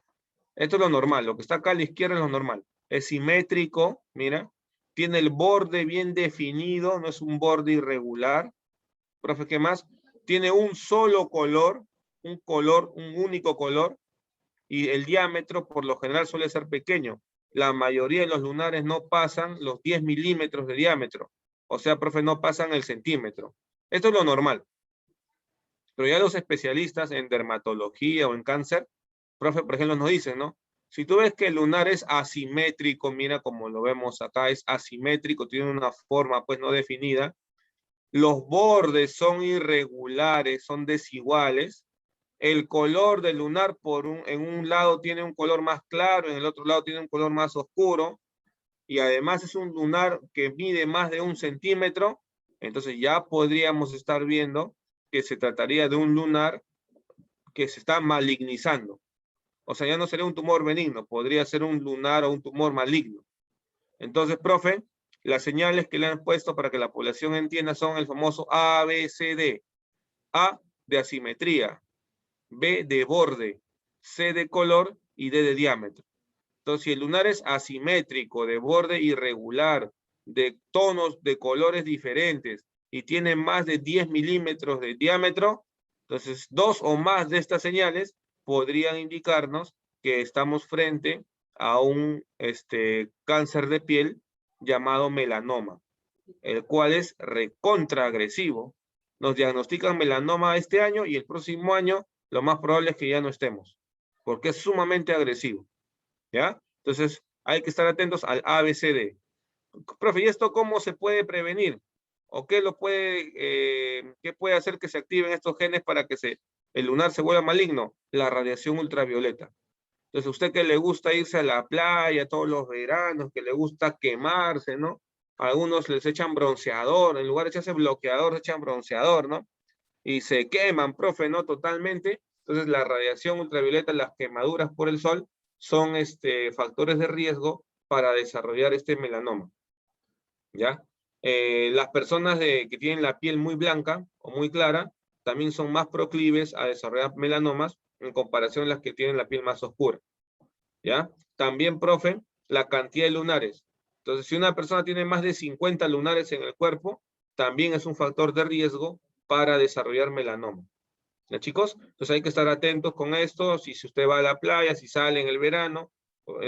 Esto es lo normal, lo que está acá a la izquierda es lo normal. Es simétrico, mira, tiene el borde bien definido, no es un borde irregular. Profe, ¿qué más? Tiene un solo color, un único color, y el diámetro por lo general suele ser pequeño. La mayoría de los lunares no pasan los 10 milímetros de diámetro. O sea, profe, no pasan el centímetro. Esto es lo normal. Pero ya los especialistas en dermatología o en cáncer, profe, por ejemplo, nos dicen, ¿no? Si tú ves que el lunar es asimétrico, mira como lo vemos acá, es asimétrico, tiene una forma pues no definida, los bordes son irregulares, son desiguales, el color del lunar en un lado tiene un color más claro, en el otro lado tiene un color más oscuro, y además es un lunar que mide más de 1 centímetro, entonces ya podríamos estar viendo que se trataría de un lunar que se está malignizando. O sea, ya no sería un tumor benigno, podría ser un lunar o un tumor maligno. Entonces, profe, las señales que le han puesto para que la población entienda son el famoso ABCD. A de asimetría, B de borde, C de color y D de diámetro. Entonces, si el lunar es asimétrico, de borde irregular, de tonos, de colores diferentes y tiene más de 10 milímetros de diámetro, entonces 2 o más de estas señales podrían indicarnos que estamos frente a un cáncer de piel llamado melanoma, el cual es recontraagresivo. Nos diagnostican melanoma este año y el próximo año lo más probable es que ya no estemos, porque es sumamente agresivo. ¿Ya? Entonces, hay que estar atentos al ABCD. Profe, ¿y esto cómo se puede prevenir? ¿O qué puede hacer que se activen estos genes para que el lunar se vuelva maligno? La radiación ultravioleta. Entonces, a usted que le gusta irse a la playa todos los veranos, que le gusta quemarse, ¿no? A algunos les echan bronceador, en lugar de echarse bloqueador, se echan bronceador, ¿no? Y se queman, profe, ¿no? Totalmente. Entonces, la radiación ultravioleta, las quemaduras por el sol, son factores de riesgo para desarrollar este melanoma. ¿Ya? Las personas que tienen la piel muy blanca o muy clara también son más proclives a desarrollar melanomas en comparación a las que tienen la piel más oscura. ¿Ya? También, profe, la cantidad de lunares. Entonces, si una persona tiene más de 50 lunares en el cuerpo, también es un factor de riesgo para desarrollar melanoma. ¿Ya, chicos? Entonces hay que estar atentos con esto. Si usted va a la playa, si sale en el verano,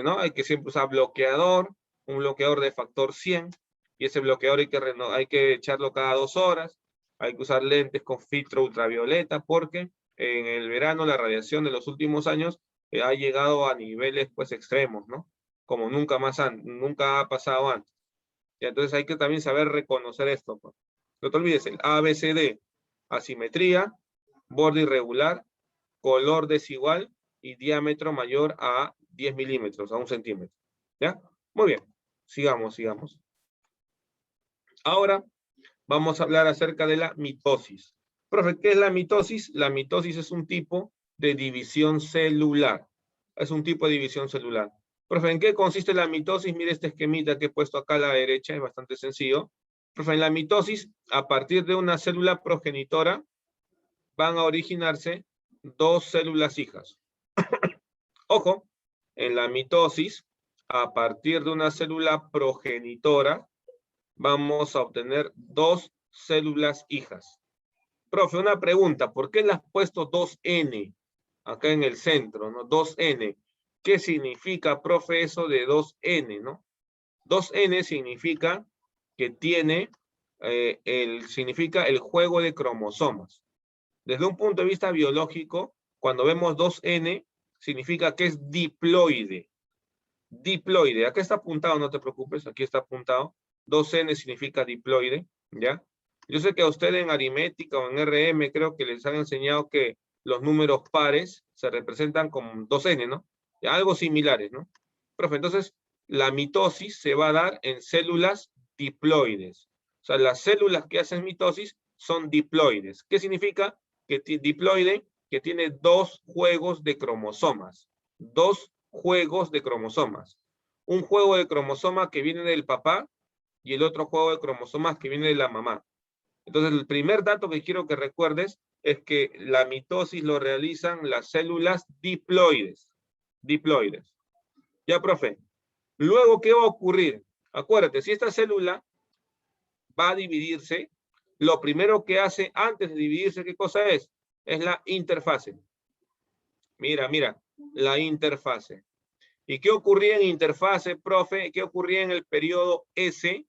¿no? Hay que siempre usar bloqueador, un bloqueador de factor 100, y ese bloqueador hay que echarlo cada 2 horas. Hay que usar lentes con filtro ultravioleta, porque en el verano la radiación de los últimos años ha llegado a niveles pues extremos, ¿no? Como nunca ha pasado antes. Y entonces hay que también saber reconocer esto, pues. No te olvides, el ABCD, asimetría, borde irregular, color desigual y diámetro mayor a 10 milímetros, a 1 centímetro. ¿Ya? Muy bien. Sigamos. Ahora vamos a hablar acerca de la mitosis. Profe, ¿qué es la mitosis? La mitosis es un tipo de división celular. Es un tipo de división celular. Profe, ¿en qué consiste la mitosis? Mire este esquemita que he puesto acá a la derecha, es bastante sencillo. Profe, en la mitosis, a partir de una célula progenitora, van a originarse dos células hijas. Ojo, en la mitosis, a partir de una célula progenitora, vamos a obtener dos células hijas. Profe, una pregunta, ¿por qué le has puesto 2N acá en el centro, ¿no? 2N. ¿Qué significa, profe, eso de 2N, no? 2N significa que tiene, significa el juego de cromosomas. Desde un punto de vista biológico, cuando vemos 2N, significa que es diploide. Diploide. Acá está apuntado, no te preocupes, aquí está apuntado. 2N significa diploide, ¿ya? Yo sé que a usted en aritmética o en RM creo que les han enseñado que los números pares se representan con 2N, ¿no? Algo similares, ¿no? Profe, entonces la mitosis se va a dar en células diploides. O sea, las células que hacen mitosis son diploides. ¿Qué significa? Que diploide que tiene dos juegos de cromosomas. Dos juegos de cromosomas. Un juego de cromosomas que viene del papá y el otro juego de cromosomas que viene de la mamá. Entonces, el primer dato que quiero que recuerdes es que la mitosis lo realizan las células diploides. Diploides. Ya, profe. Luego, ¿qué va a ocurrir? Acuérdate, si esta célula va a dividirse, lo primero que hace antes de dividirse, ¿qué cosa es? Es la interfase. Mira, mira, la interfase. ¿Y qué ocurría en interfase, profe? ¿Qué ocurría en el periodo S?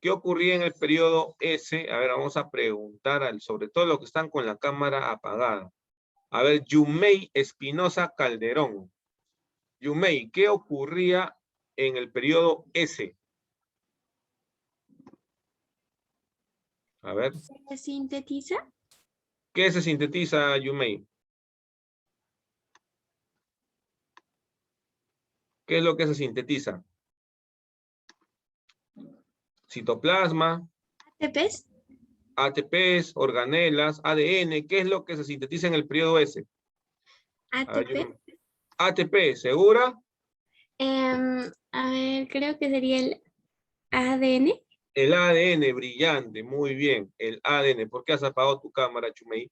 ¿Qué ocurría en el periodo S? A ver, vamos a preguntar sobre todo los que están con la cámara apagada. A ver, Yumei Espinosa Calderón. Yumei, ¿qué ocurría en el periodo S? A ver. ¿Se sintetiza? ¿Qué se sintetiza, Yumei? ¿Qué es lo que se sintetiza? Citoplasma, ¿ATPs? ATPs, organelas, ADN. ¿Qué es lo que se sintetiza en el periodo S? A ver, ¿ATP? ATP, ¿segura? A ver, creo que sería el ADN. El ADN, brillante, muy bien. El ADN. ¿Por qué has apagado tu cámara, Chumei?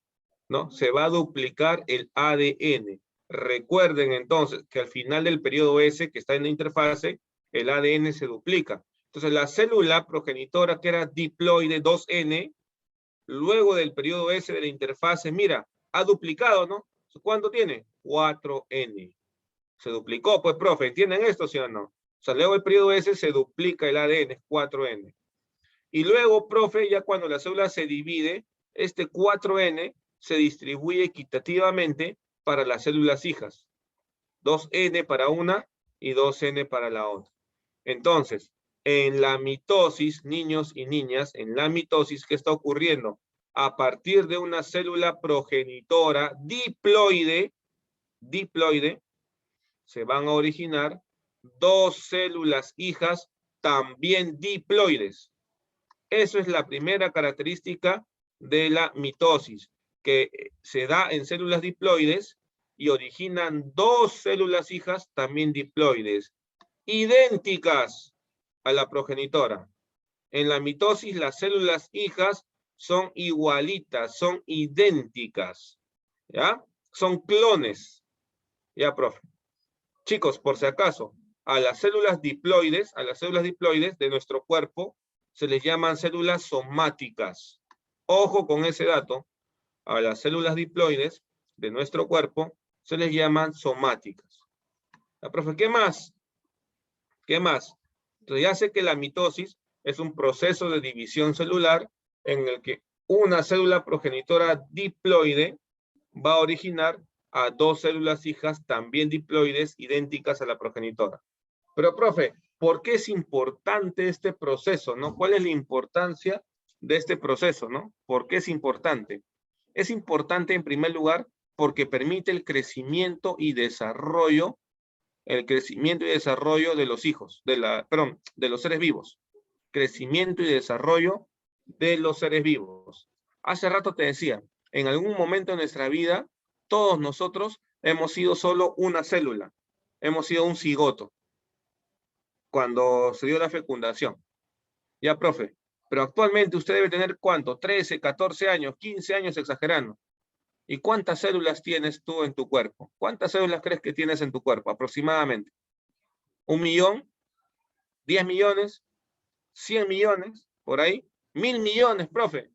¿No? Se va a duplicar el ADN. Recuerden entonces que al final del periodo S, que está en la interfase, el ADN se duplica. Entonces la célula progenitora que era diploide 2N, luego del periodo S de la interfase, mira, ha duplicado, ¿no? ¿Cuánto tiene? 4N. Se duplicó, pues, profe, ¿entienden esto, sí o no? O sea, luego del periodo S se duplica el ADN, 4N. Y luego, profe, ya cuando la célula se divide, este 4N se distribuye equitativamente para las células hijas. 2N para una y 2N para la otra. Entonces, en la mitosis, niños y niñas, en la mitosis, ¿qué está ocurriendo? A partir de una célula progenitora diploide, se van a originar dos células hijas también diploides. Eso es la primera característica de la mitosis, que se da en células diploides y originan dos células hijas también diploides, idénticas a la progenitora. En la mitosis las células hijas son igualitas, son idénticas, ¿ya? Son clones, ¿ya, profe? Chicos, por si acaso, a las células diploides de nuestro cuerpo, se les llaman células somáticas. Ojo con ese dato. A las células diploides de nuestro cuerpo se les llaman somáticas. La profe, ¿qué más? ¿Qué más? Entonces ya sé que la mitosis es un proceso de división celular en el que una célula progenitora diploide va a originar a dos células hijas también diploides idénticas a la progenitora. Pero, profe, ¿por qué es importante este proceso, no? ¿Cuál es la importancia de este proceso, no? ¿Por qué es importante? Es importante, en primer lugar, porque permite el crecimiento y desarrollo de los hijos, de los seres vivos. Crecimiento y desarrollo de los seres vivos. Hace rato te decía, en algún momento de nuestra vida, todos nosotros hemos sido solo una célula. Hemos sido un cigoto cuando se dio la fecundación. Ya, profe, pero actualmente usted debe tener ¿cuánto? 13, 14 años, 15 años exagerando. ¿Y cuántas células tienes tú en tu cuerpo? ¿Cuántas células crees que tienes en tu cuerpo aproximadamente? ¿1 millón? ¿10 millones? ¿100 millones? ¿Por ahí? 1000 millones, profe.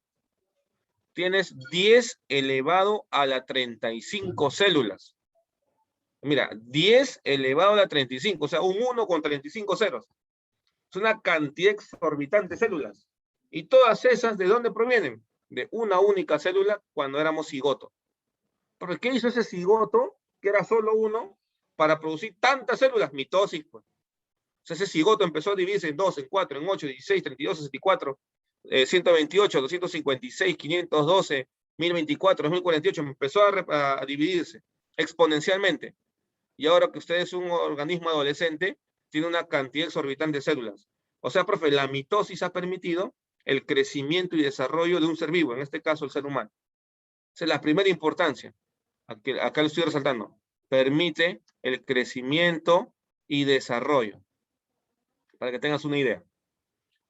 Tienes 10 elevado a la 35 células. Mira, 10 elevado a la 35, o sea, un 1 con 35 ceros. Es una cantidad exorbitante de células. Y todas esas, ¿de dónde provienen? De una única célula cuando éramos cigoto. ¿Pero qué hizo ese cigoto, que era solo uno, para producir tantas células? Mitosis, pues. O sea, ese cigoto empezó a dividirse en 2, en 4, en 8, 16, 32, 64, 128, 256, 512, 1024, 2048. Empezó a dividirse exponencialmente. Y ahora que usted es un organismo adolescente, tiene una cantidad exorbitante de células. O sea, profe, la mitosis ha permitido el crecimiento y desarrollo de un ser vivo, en este caso el ser humano. Esa es la primera importancia. Acá lo estoy resaltando. Permite el crecimiento y desarrollo. Para que tengas una idea.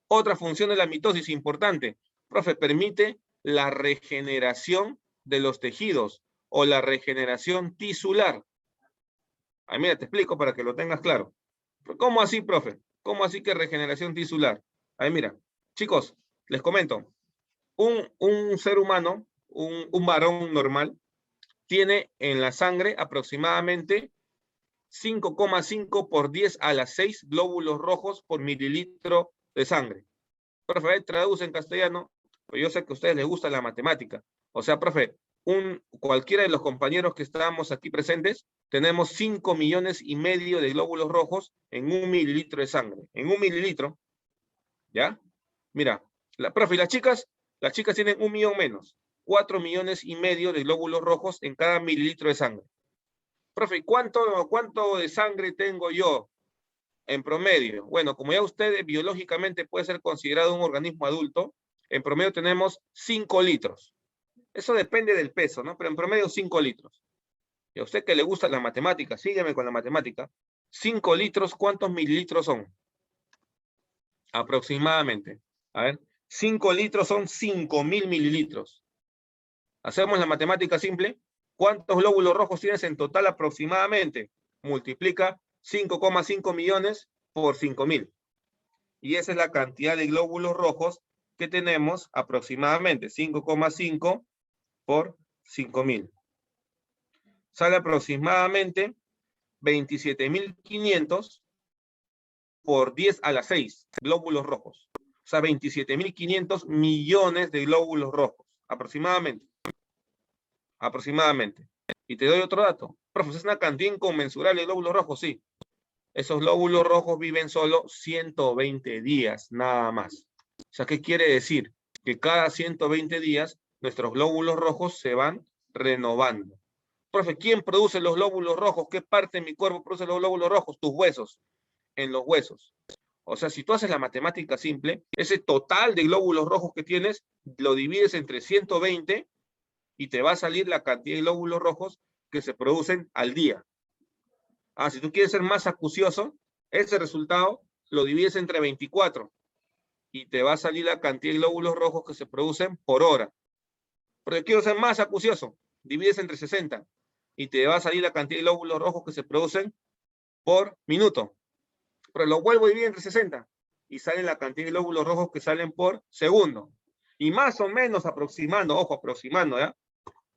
Otra función de la mitosis importante, profe, permite la regeneración de los tejidos o la regeneración tisular. Ay, mira, te explico para que lo tengas claro. ¿Cómo así, profe? ¿Cómo así que regeneración tisular? Ahí mira, chicos, les comento. Un ser humano, un varón normal, tiene en la sangre aproximadamente 5,5 por 10 a la 6 glóbulos rojos por mililitro de sangre. Profe, traduce en castellano, pues yo sé que a ustedes les gusta la matemática. O sea, profe, cualquiera de los compañeros que estamos aquí presentes, tenemos 5,5 millones de glóbulos rojos en 1 mililitro de sangre. En 1 mililitro, ¿ya? Mira, profe, y las chicas tienen 1 millón menos. 4,5 millones de glóbulos rojos en cada mililitro de sangre. Profe, ¿cuánto de sangre tengo yo en promedio? Bueno, como ya usted biológicamente puede ser considerado un organismo adulto, en promedio tenemos 5 litros. Eso depende del peso, ¿no? Pero en promedio 5 litros. Y a usted que le gusta la matemática, sígueme con la matemática. 5 litros, ¿cuántos mililitros son? Aproximadamente. A ver, 5 litros son 5,000 mililitros. Hacemos la matemática simple. ¿Cuántos glóbulos rojos tienes en total aproximadamente? Multiplica 5,5 millones por 5,000. Y esa es la cantidad de glóbulos rojos que tenemos aproximadamente. 5,5 por 5,000. Sale aproximadamente 27,500 por 10 a la 6 glóbulos rojos. O sea, 27,500 millones de glóbulos rojos, aproximadamente. Aproximadamente. Y te doy otro dato. Profe, ¿es una cantidad inconmensurable de glóbulos rojos? Sí. Esos glóbulos rojos viven solo 120 días, nada más. O sea, ¿qué quiere decir? Que cada 120 días nuestros glóbulos rojos se van renovando. Profe, ¿quién produce los glóbulos rojos? ¿Qué parte de mi cuerpo produce los glóbulos rojos? Tus huesos. En los huesos. O sea, si tú haces la matemática simple, ese total de glóbulos rojos que tienes, lo divides entre 120 y te va a salir la cantidad de glóbulos rojos que se producen al día. Ah, si tú quieres ser más acucioso, ese resultado lo divides entre 24 y te va a salir la cantidad de glóbulos rojos que se producen por hora. Pero yo quiero ser más acucioso, divides entre 60 y te va a salir la cantidad de glóbulos rojos que se producen por minuto. Pero lo vuelvo a dividir entre 60 y sale la cantidad de glóbulos rojos que salen por segundo. Y más o menos aproximando, ojo, aproximando, ¿ya?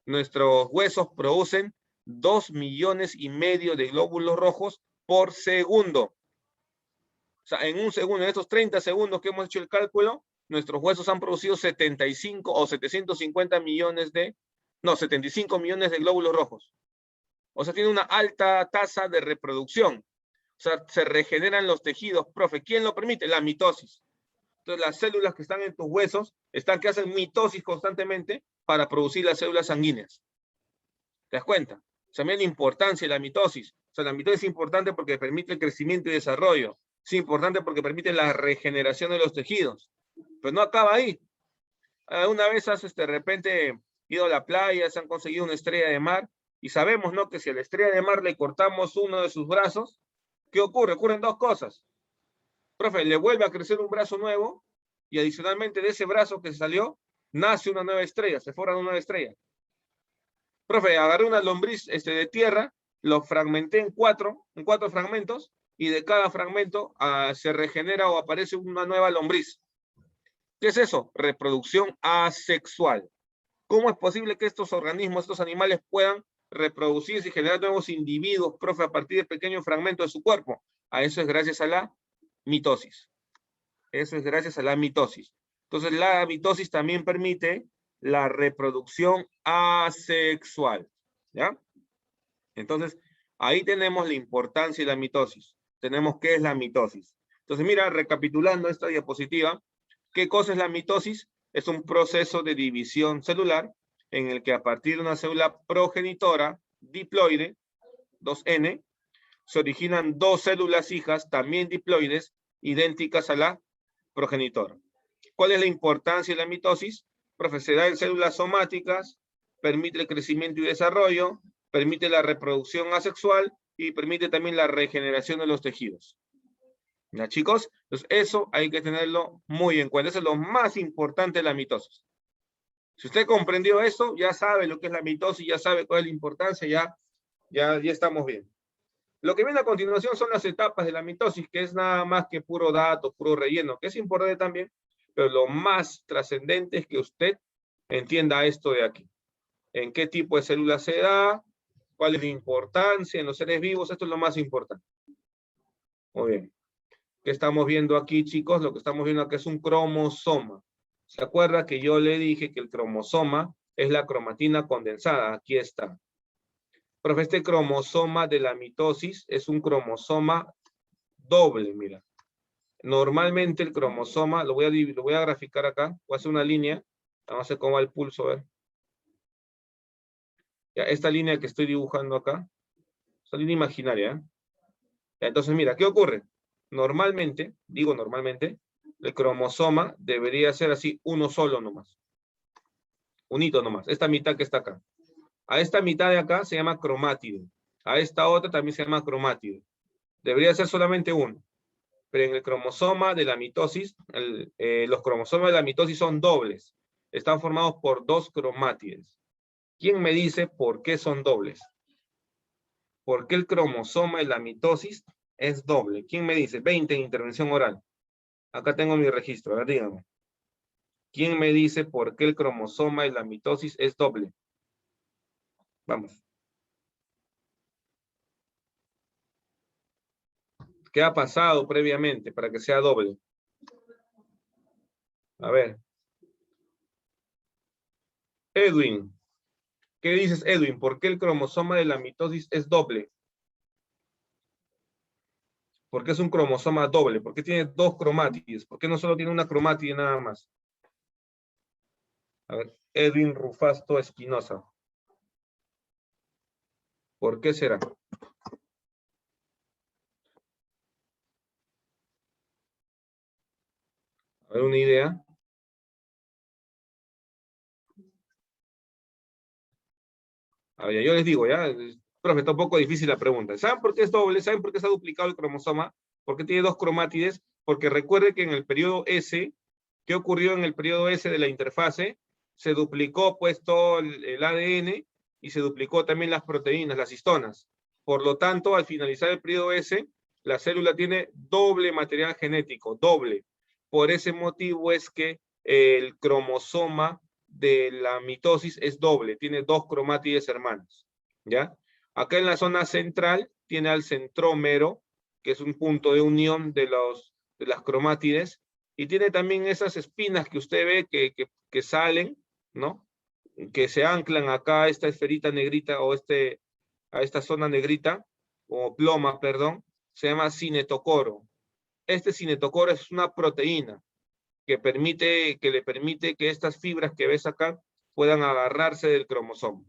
Nuestros huesos producen 2,5 millones de glóbulos rojos por segundo. O sea, en un segundo, en estos 30 segundos que hemos hecho el cálculo, nuestros huesos han producido 75 o 750 millones de, no, 75 millones de glóbulos rojos. O sea, tiene una alta tasa de reproducción. O sea, se regeneran los tejidos. Profe, ¿quién lo permite? La mitosis. Entonces, las células que están en tus huesos que hacen mitosis constantemente para producir las células sanguíneas. ¿Te das cuenta? O sea, mira la importancia de la mitosis. O sea, la mitosis es importante porque permite el crecimiento y desarrollo. Es importante porque permite la regeneración de los tejidos. Pero no acaba ahí. Una vez has de repente ido a la playa, se han conseguido una estrella de mar, y sabemos, ¿no?, que si a la estrella de mar le cortamos uno de sus brazos, ¿qué ocurre? Ocurren dos cosas. Profe, le vuelve a crecer un brazo nuevo, y adicionalmente de ese brazo que se salió, nace una nueva estrella, se forma una nueva estrella. Profe, agarré una lombriz de tierra, lo fragmenté en cuatro fragmentos, y de cada fragmento se regenera o aparece una nueva lombriz. ¿Qué es eso? Reproducción asexual. ¿Cómo es posible que estos organismos, estos animales puedan reproducirse y generar nuevos individuos, profe, a partir de pequeños fragmentos de su cuerpo? A eso es gracias a la mitosis. Eso es gracias a la mitosis. Entonces, la mitosis también permite la reproducción asexual. ¿Ya? Entonces, ahí tenemos la importancia de la mitosis. Tenemos qué es la mitosis. Entonces, mira, recapitulando esta diapositiva, ¿qué cosa es la mitosis? Es un proceso de división celular en el que a partir de una célula progenitora diploide, 2N, se originan dos células hijas, también diploides, idénticas a la progenitora. ¿Cuál es la importancia de la mitosis? Profe, se da en células somáticas, permite el crecimiento y desarrollo, permite la reproducción asexual y permite también la regeneración de los tejidos. ¿Ya, chicos? Entonces, eso hay que tenerlo muy en cuenta. Eso es lo más importante de la mitosis. Si usted comprendió eso, ya sabe lo que es la mitosis, ya sabe cuál es la importancia, ya estamos bien. Lo que viene a continuación son las etapas de la mitosis, que es nada más que puro dato, puro relleno, que es importante también, pero lo más trascendente es que usted entienda esto de aquí. En qué tipo de células se da, cuál es la importancia en los seres vivos, esto es lo más importante. Muy bien. ¿Qué estamos viendo aquí, chicos? Lo que estamos viendo aquí es un cromosoma. ¿Se acuerda que yo le dije que el cromosoma es la cromatina condensada? Aquí está. Profe, este cromosoma de la mitosis es un cromosoma doble, mira. Normalmente el cromosoma, lo voy a graficar acá, voy a hacer una línea, vamos a ver cómo va el pulso, a ver. Ya, esta línea que estoy dibujando acá, es una línea imaginaria, ¿eh? Ya, entonces mira, ¿qué ocurre? Normalmente, digo normalmente, el cromosoma debería ser así, uno solo nomás. Unito nomás, esta mitad que está acá. A esta mitad de acá se llama cromátido. A esta otra también se llama cromátido. Debería ser solamente uno. Pero en el cromosoma de la mitosis, los cromosomas de la mitosis son dobles. Están formados por dos cromátides. ¿Quién me dice por qué son dobles? ¿Por qué el cromosoma de la mitosis es doble? ¿Quién me dice? 20 en intervención oral. Acá tengo mi registro, a ver, dígame. ¿Quién me dice por qué el cromosoma de la mitosis es doble? Vamos. ¿Qué ha pasado previamente para que sea doble? A ver. Edwin. ¿Qué dices, Edwin? ¿Por qué el cromosoma de la mitosis es doble? ¿Por qué es un cromosoma doble? ¿Por qué tiene dos cromátides? ¿Por qué no solo tiene una cromátide nada más? A ver, Edwin Rufasto Espinosa. ¿Por qué será? A ver, una idea. A ver, yo les digo, ya, profe, está un poco difícil la pregunta. ¿Saben por qué es doble? ¿Saben por qué está duplicado el cromosoma? ¿Por qué tiene dos cromátides? Porque recuerde que en el periodo S, ¿qué ocurrió en el periodo S de la interfase? Se duplicó pues todo el ADN y se duplicó también las proteínas, las histonas. Por lo tanto, al finalizar el periodo S, la célula tiene doble material genético, doble. Por ese motivo es que el cromosoma de la mitosis es doble, tiene dos cromátides hermanas, ¿ya? Acá en la zona central tiene al centrómero, que es un punto de unión de las cromátides, y tiene también esas espinas que usted ve que salen, ¿no? Que se anclan acá a esta esferita negrita o a esta zona negrita, o ploma, perdón, se llama cinetocoro. Este cinetocoro es una proteína que le permite que estas fibras que ves acá puedan agarrarse del cromosoma.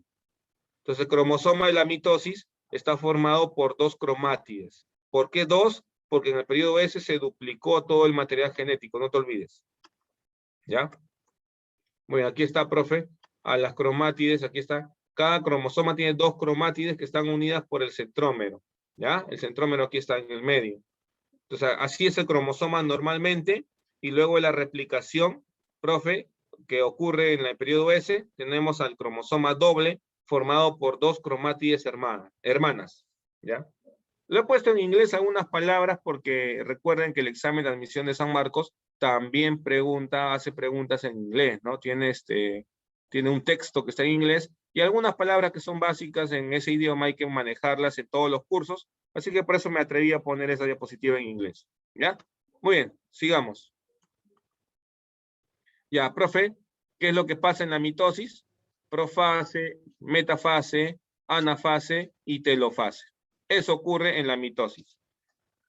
Entonces, el cromosoma de la mitosis está formado por dos cromátides. ¿Por qué dos? Porque en el periodo S se duplicó todo el material genético, no te olvides. ¿Ya? Bueno, aquí está, profe, a las cromátides, aquí está. Cada cromosoma tiene dos cromátides que están unidas por el centrómero. ¿Ya? El centrómero aquí está en el medio. Entonces, así es el cromosoma normalmente, y luego de la replicación, profe, que ocurre en el periodo S, tenemos al cromosoma doble, formado por dos cromátides hermanas, ¿ya? Lo he puesto en inglés algunas palabras porque recuerden que el examen de admisión de San Marcos también hace preguntas en inglés, ¿no? Tiene un texto que está en inglés y algunas palabras que son básicas en ese idioma hay que manejarlas en todos los cursos, así que por eso me atreví a poner esa diapositiva en inglés, ¿ya? Muy bien, sigamos. Ya, profe, ¿qué es lo que pasa en la mitosis? Profase, metafase, anafase y telofase. Eso ocurre en la mitosis.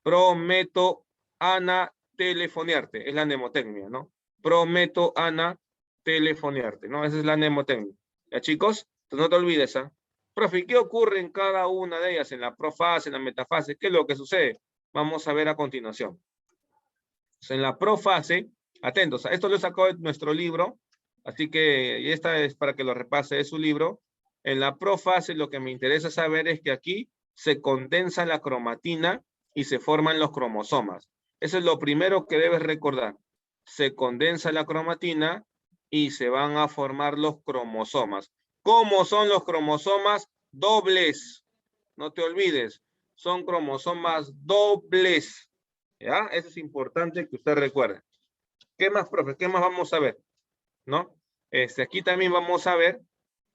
Prometo, ana, telefoniarte. Es la mnemotecnia, ¿no? Prometo, ana, telefoniarte, ¿no? Esa es la mnemotecnia. ¿Ya, chicos? Entonces no te olvides, ¿ah? Profe, ¿qué ocurre en cada una de ellas? En la profase, en la metafase. ¿Qué es lo que sucede? Vamos a ver a continuación. Entonces, en la profase, atentos, esto lo he sacado de nuestro libro, así que esta es para que lo repase de su libro. En la profase lo que me interesa saber es que aquí se condensa la cromatina y se forman los cromosomas. Eso es lo primero que debes recordar. Se condensa la cromatina y se van a formar los cromosomas. ¿Cómo son los cromosomas? Dobles. No te olvides, son cromosomas dobles. ¿Ya? Eso es importante que usted recuerde. ¿Qué más, profe? ¿Qué más vamos a ver? ¿No? Aquí también vamos a ver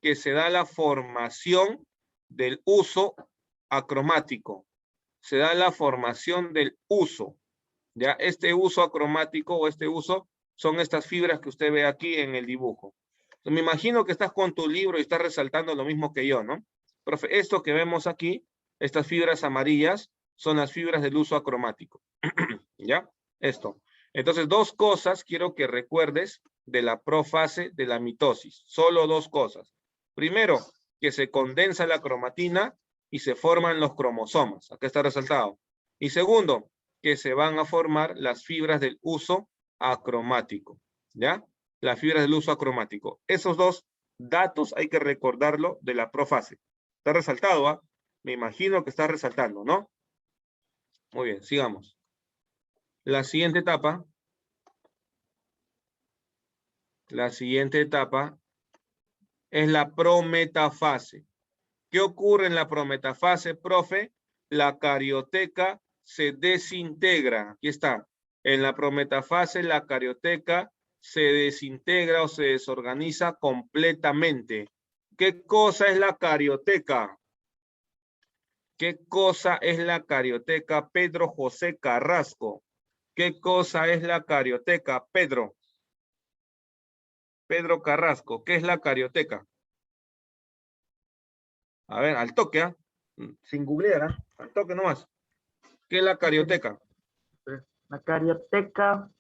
que se da la formación del uso acromático. Se da la formación del uso. ¿Ya? Este uso acromático o este uso son estas fibras que usted ve aquí en el dibujo. Entonces, me imagino que estás con tu libro y estás resaltando lo mismo que yo, ¿no? Profe, esto que vemos aquí, estas fibras amarillas, son las fibras del uso acromático. ¿Ya? Esto. Entonces, dos cosas quiero que recuerdes de la profase de la mitosis. Solo dos cosas. Primero, que se condensa la cromatina y se forman los cromosomas. Acá está resaltado. Y segundo, que se van a formar las fibras del uso acromático. ¿Ya? Las fibras del uso acromático. Esos dos datos hay que recordarlo de la profase. Está resaltado, ¿ah? Me imagino que está resaltando, ¿no? Muy bien, sigamos. La siguiente etapa es la prometafase. ¿Qué ocurre en la prometafase, profe? La carioteca se desintegra. Aquí está. En la prometafase, la carioteca se desintegra o se desorganiza completamente. ¿Qué cosa es la carioteca? ¿Qué cosa es la carioteca, Pedro José Carrasco? ¿Qué cosa es la carioteca, Pedro? Pedro Carrasco, ¿qué es la carioteca? A ver, al toque, ¿ah? Sin googlear, ¿ah? Al toque nomás. ¿Qué es la carioteca? La carioteca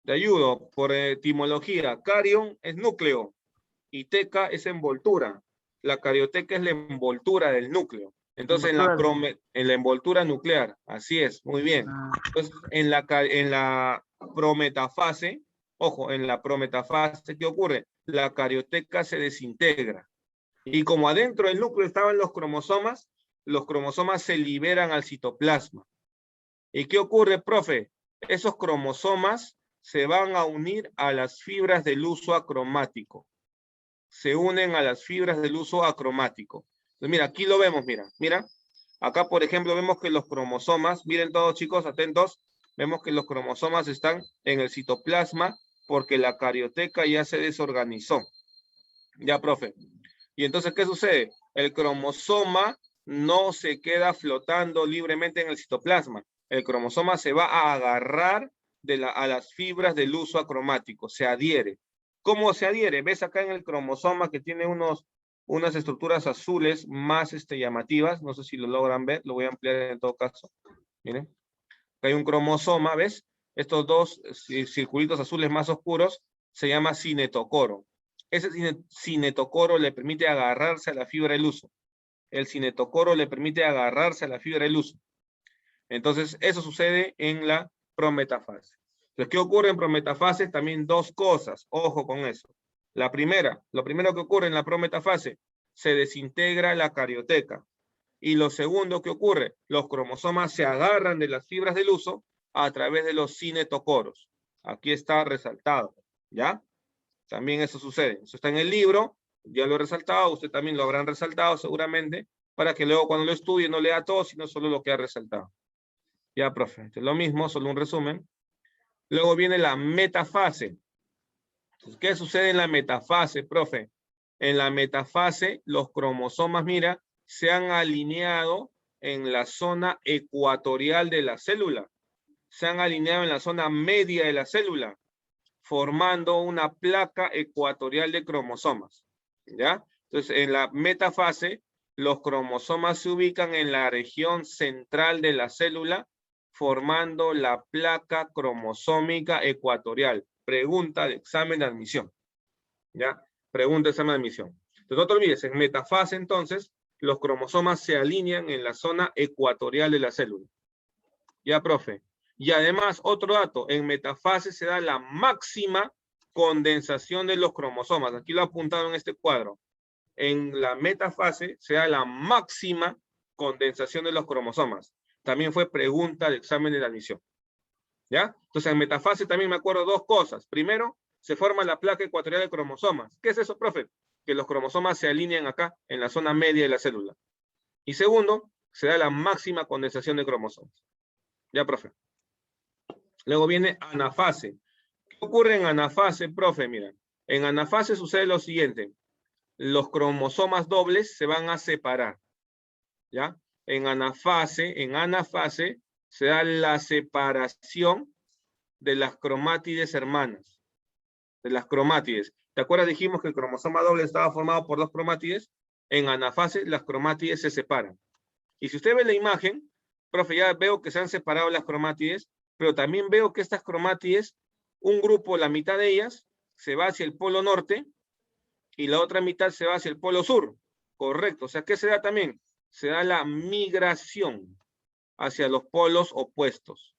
Te ayudo por etimología. Carion es núcleo y teca es envoltura. La carioteca es la envoltura del núcleo. Entonces, en la envoltura nuclear. Así es, muy bien. Entonces, en la prometafase, ojo, en la prometafase, ¿qué ocurre? La carioteca se desintegra. Y como adentro del núcleo estaban los cromosomas se liberan al citoplasma. ¿Y qué ocurre, profe? Esos cromosomas se van a unir a las fibras del uso acromático. Se unen a las fibras del uso acromático. Entonces, mira, aquí lo vemos, mira. Acá, por ejemplo, vemos que los cromosomas, miren todos chicos, atentos, vemos que los cromosomas están en el citoplasma porque la carioteca ya se desorganizó. Ya, profe. Y entonces, ¿qué sucede? El cromosoma no se queda flotando libremente en el citoplasma. El cromosoma se va a agarrar a las fibras del uso acromático, se adhiere. ¿Cómo se adhiere? ¿Ves acá en el cromosoma que tiene unas estructuras azules más llamativas? No sé si lo logran ver, lo voy a ampliar en todo caso. Miren, acá hay un cromosoma, ¿ves? Estos dos circulitos azules más oscuros se llama cinetocoro. Ese cinetocoro le permite agarrarse a la fibra del uso. El cinetocoro le permite agarrarse a la fibra del uso. Entonces, eso sucede en la prometafase. Entonces, ¿qué ocurre en prometafase? También dos cosas. Ojo con eso. La primera, lo primero que ocurre en la prometafase, se desintegra la carioteca. Y lo segundo que ocurre, los cromosomas se agarran de las fibras del huso a través de los cinetocoros. Aquí está resaltado, ¿ya? También eso sucede. Eso está en el libro, ya lo he resaltado, usted también lo habrán resaltado seguramente, para que luego cuando lo estudie no lea todo, sino solo lo que ha resaltado. Ya, profe, es lo mismo, solo un resumen. Luego viene la metafase. Entonces, ¿qué sucede en la metafase, profe? En la metafase, los cromosomas, mira, se han alineado en la zona ecuatorial de la célula. Se han alineado en la zona media de la célula, formando una placa ecuatorial de cromosomas. ¿Ya? Entonces, en la metafase, los cromosomas se ubican en la región central de la célula, formando la placa cromosómica ecuatorial. Pregunta de examen de admisión. ¿Ya? Pregunta de examen de admisión. Entonces, no te olvides, en metafase, entonces, los cromosomas se alinean en la zona ecuatorial de la célula. Ya, profe. Y además, otro dato, en metafase se da la máxima condensación de los cromosomas. Aquí lo he apuntado en este cuadro. En la metafase se da la máxima condensación de los cromosomas. También fue pregunta de examen de la admisión. ¿Ya? Entonces, en metafase también me acuerdo dos cosas. Primero, se forma la placa ecuatorial de cromosomas. ¿Qué es eso, profe? Que los cromosomas se alinean acá, en la zona media de la célula. Y segundo, se da la máxima condensación de cromosomas. ¿Ya, profe? Luego viene anafase. ¿Qué ocurre en anafase, profe? Mira, en anafase sucede lo siguiente. Los cromosomas dobles se van a separar. ¿Ya? En anafase se da la separación de las cromátides hermanas. De las cromátides. ¿Te acuerdas? Dijimos que el cromosoma doble estaba formado por dos cromátides. En anafase las cromátides se separan. Y si usted ve la imagen, profe, ya veo que se han separado las cromátides, pero también veo que estas cromátides, un grupo, la mitad de ellas, se va hacia el polo norte y la otra mitad se va hacia el polo sur. Correcto. O sea, ¿qué se da también? Se da la migración hacia los polos opuestos.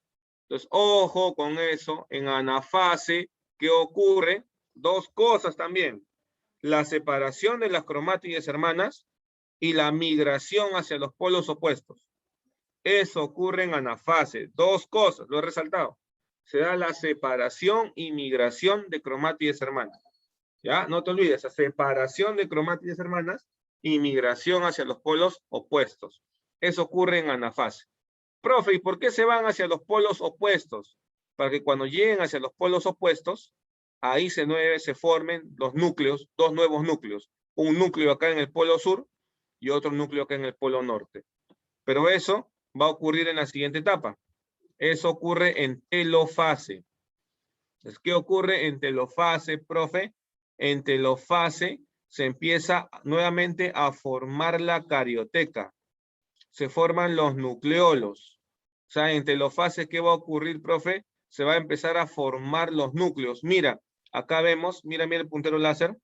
Entonces, ojo con eso. En anafase, ¿qué ocurre? Dos cosas también. La separación de las cromátides hermanas y la migración hacia los polos opuestos. Eso ocurre en anafase. Dos cosas, lo he resaltado. Se da la separación y migración de cromátides hermanas. ¿Ya? No te olvides, la separación de cromátides hermanas y migración hacia los polos opuestos. Eso ocurre en anafase. Profe, ¿y por qué se van hacia los polos opuestos? Para que cuando lleguen hacia los polos opuestos, ahí se formen los núcleos, dos nuevos núcleos. Un núcleo acá en el polo sur y otro núcleo acá en el polo norte. Pero eso va a ocurrir en la siguiente etapa. Eso ocurre en telofase. Entonces, ¿qué ocurre en telofase, profe? En telofase se empieza nuevamente a formar la carioteca. Se forman los nucleolos. O sea, en telofase, ¿qué va a ocurrir, profe? Se va a empezar a formar los núcleos. Mira, acá vemos, mira el puntero láser.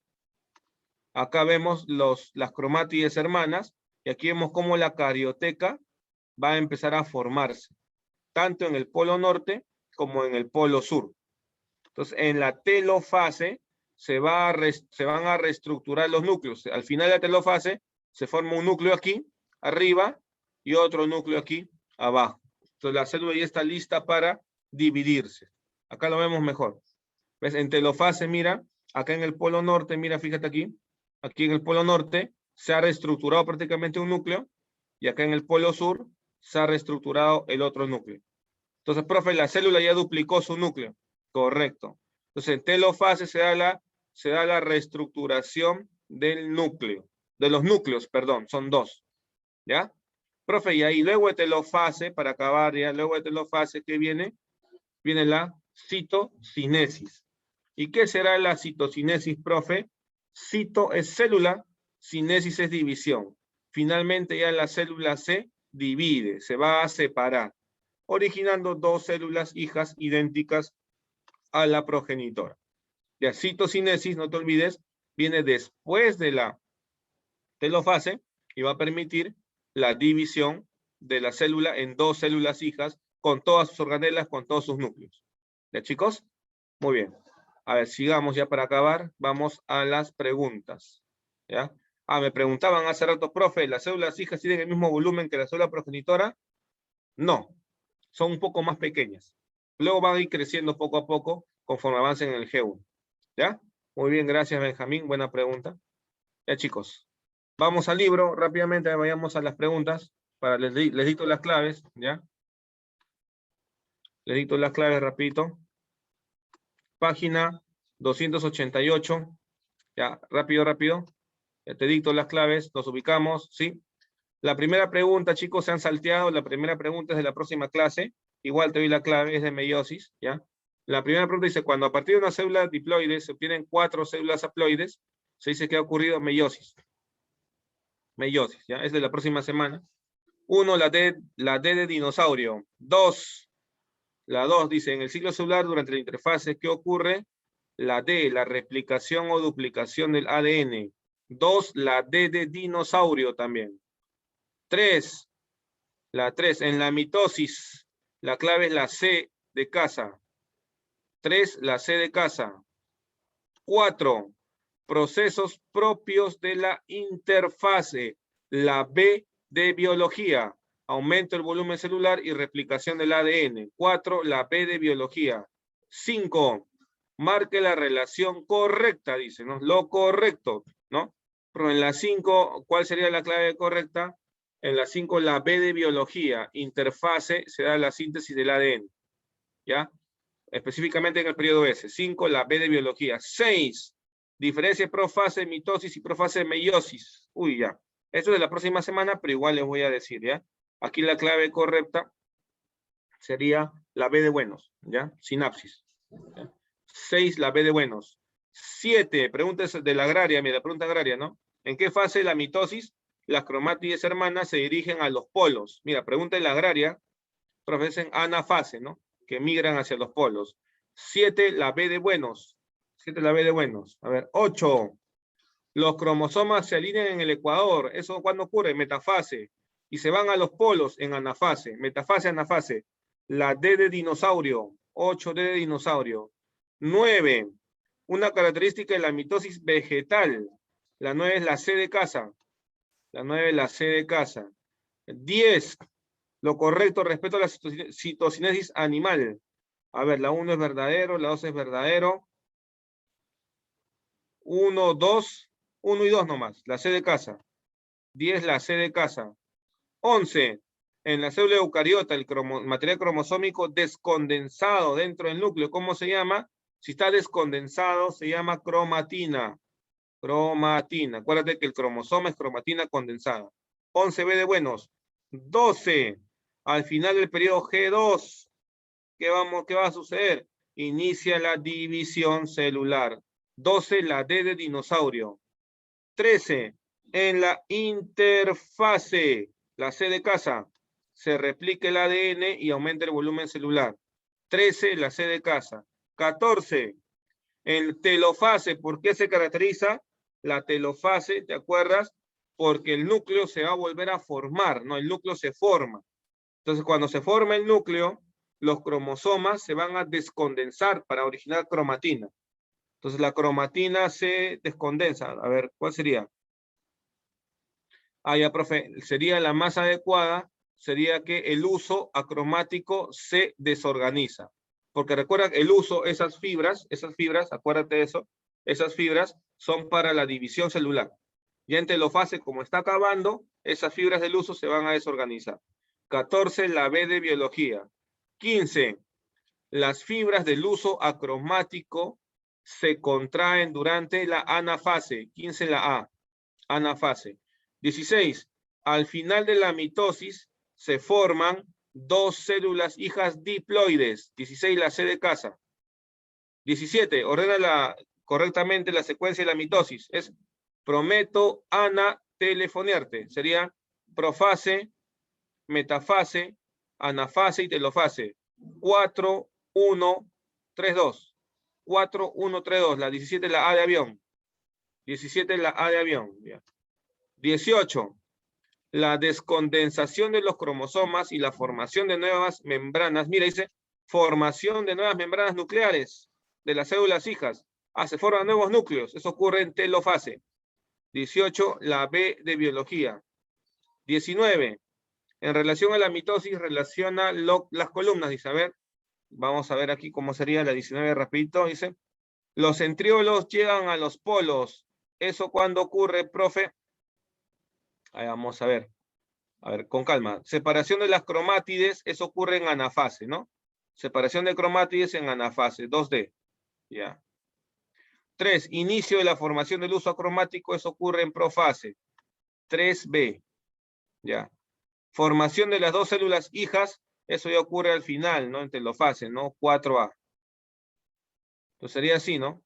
Acá vemos las cromátides hermanas y aquí vemos cómo la carioteca va a empezar a formarse, tanto en el polo norte como en el polo sur. Entonces, en la telofase se van a reestructurar los núcleos. Al final de la telofase se forma un núcleo aquí, arriba, y otro núcleo aquí, abajo. Entonces, la célula ya está lista para dividirse. Acá lo vemos mejor. ¿Ves? En telofase, mira, acá en el polo norte, mira, fíjate aquí. Aquí en el polo norte se ha reestructurado prácticamente un núcleo, y acá en el polo sur se ha reestructurado el otro núcleo. Entonces, profe, la célula ya duplicó su núcleo. Correcto. Entonces, en telofase se da la reestructuración del núcleo. De los núcleos, perdón, son dos. ¿Ya? Profe, y ahí luego de telofase, para acabar ya, luego de telofase, ¿qué viene? Viene la citocinesis. ¿Y qué será la citocinesis, profe? Cito es célula, cinesis es división. Finalmente ya la célula se divide, se va a separar, originando dos células hijas idénticas a la progenitora. La citocinesis, no te olvides, viene después de la telofase y va a permitir la división de la célula en dos células hijas con todas sus organelas, con todos sus núcleos. ¿Ya, chicos? Muy bien. A ver, sigamos ya para acabar. Vamos a las preguntas. ¿Ya? Ah, me preguntaban hace rato, profe, ¿las células hijas tienen el mismo volumen que la célula progenitora? No, son un poco más pequeñas. Luego van a ir creciendo poco a poco conforme avancen en el G1. ¿Ya? Muy bien, gracias Benjamín, buena pregunta. Ya chicos, vamos al libro, rápidamente vayamos a las preguntas, les dicto las claves, ¿ya? Les dicto las claves rapidito. Página 288, ya, rápido. Ya te dicto las claves, nos ubicamos, ¿sí? La primera pregunta, chicos, se han salteado, la primera pregunta es de la próxima clase, igual te doy la clave, es de meiosis, ¿ya? La primera pregunta dice, cuando a partir de una célula diploide se obtienen 4 células haploides, se dice que ha ocurrido meiosis. Meiosis, ¿ya? Es de la próxima semana. 1, la D de dinosaurio. 2, la 2 dice, en el ciclo celular durante la interfase, ¿qué ocurre? La D, la replicación o duplicación del ADN. 2, la D de dinosaurio también. 3, la 3, en la mitosis, la clave es la C de casa. 3, la C de casa. 4, procesos propios de la interfase, la B de biología, aumento del volumen celular y replicación del ADN. 4, la B de biología. 5, marque la relación correcta, dice, ¿no? Lo correcto, ¿no? Pero en la 5, ¿cuál sería la clave correcta? En la 5, la B de biología, interfase, se da la síntesis del ADN, ¿ya? Específicamente en el periodo S. 5, la B de biología. 6, diferencia profase, mitosis y profase, meiosis. Uy, ya. Esto es de la próxima semana, pero igual les voy a decir, ¿ya? Aquí la clave correcta sería la B de buenos, ¿ya? Sinapsis. ¿Ya? 6, la B de buenos. 7, preguntas de la agraria, mira, pregunta agraria, ¿no? ¿En qué fase de la mitosis las cromátides hermanas se dirigen a los polos? Mira, pregunta en la agraria, profesen anafase, ¿no? Que migran hacia los polos. 7, la B de buenos. 7, la B de buenos. A ver, 8. Los cromosomas se alinean en el ecuador. ¿Eso cuándo ocurre? Metafase. Y se van a los polos en anafase. Metafase, anafase. La D de dinosaurio. 8, D de dinosaurio. 9. Una característica de la mitosis vegetal. La 9 es la C de casa. La 9 es la C de casa. 10. Lo correcto respecto a la citocinesis animal. A ver, la 1 es verdadero, la 2 es verdadero. 1, 2, 1 y 2 nomás, la C de casa. 10, la C de casa. 11, en la célula eucariota, el material cromosómico descondensado dentro del núcleo, ¿cómo se llama? Si está descondensado, se llama cromatina. Cromatina. Acuérdate que el cromosoma es cromatina condensada. 11, B de buenos. 12, al final del periodo G2, ¿qué va a suceder? Inicia la división celular. 12, la D de dinosaurio. 13, en la interfase, la C de casa, se replica el ADN y aumenta el volumen celular. 13, la C de casa. 14, en telofase, ¿por qué se caracteriza? La telofase, ¿te acuerdas? Porque el núcleo se va a volver a formar, ¿no? El núcleo se forma. Entonces, cuando se forma el núcleo, los cromosomas se van a descondensar para originar cromatina. Entonces, la cromatina se descondensa. A ver, ¿cuál sería? Ah, ya, profe, sería la más adecuada, sería que el uso acromático se desorganiza. Porque recuerda, el uso, esas fibras, acuérdate de eso, esas fibras son para la división celular. Ya en telofase, como está acabando, esas fibras del uso se van a desorganizar. 14, la B de biología. 15, las fibras del uso acromático se contraen durante la anafase. 15, la A, anafase. 16, al final de la mitosis se forman 2 células hijas diploides. 16, la C de casa. 17, ordena correctamente la secuencia de la mitosis. Es prometo, ana, telefoniarte. Sería profase, metafase, anafase y telofase. 4, 1, 3, 2. 4, 1, 3, 2. La 17 es la A de avión. 17 es la A de avión. 18. La descondensación de los cromosomas y la formación de nuevas membranas. Mira, dice formación de nuevas membranas nucleares de las células hijas. Ah, se forman nuevos núcleos. Eso ocurre en telofase. 18, la B de biología. 19, en relación a la mitosis, relaciona las columnas, dice, a ver, vamos a ver aquí cómo sería la 19 rapidito, dice, los centriolos llegan a los polos. ¿Eso cuándo ocurre, profe? Ahí vamos a ver, con calma. Separación de las cromátides, eso ocurre en anafase, ¿no? Separación de cromátides en anafase, 2D, ya. 3, inicio de la formación del uso acromático, eso ocurre en profase, 3B, ya. Formación de las dos células hijas, eso ya ocurre al final, ¿no? En telofase, ¿no? 4A. Entonces sería así, ¿no?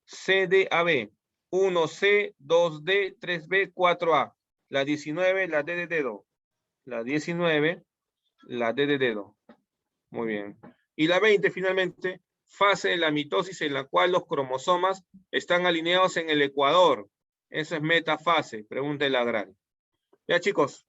CDAB, 1C, 2D, 3B, 4A. La 19, la D de dedo. La 19, la D de dedo. Muy bien. Y la 20, finalmente, fase de la mitosis en la cual los cromosomas están alineados en el ecuador. Eso es metafase, pregunta de la gran. Ya, chicos,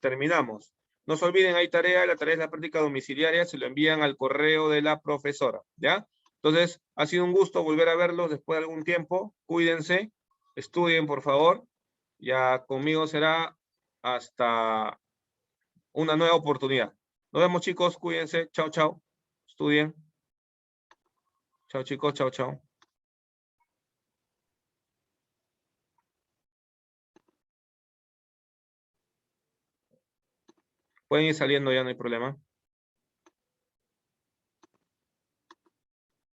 terminamos. No se olviden, hay tarea, la tarea es la práctica domiciliaria, se lo envían al correo de la profesora, ¿ya? Entonces, ha sido un gusto volver a verlos después de algún tiempo. Cuídense, estudien, por favor. Ya conmigo será hasta una nueva oportunidad. Nos vemos, chicos, cuídense. Chao, chao. Estudien. Chao, chicos, chao, chao. Pueden ir saliendo, ya no hay problema.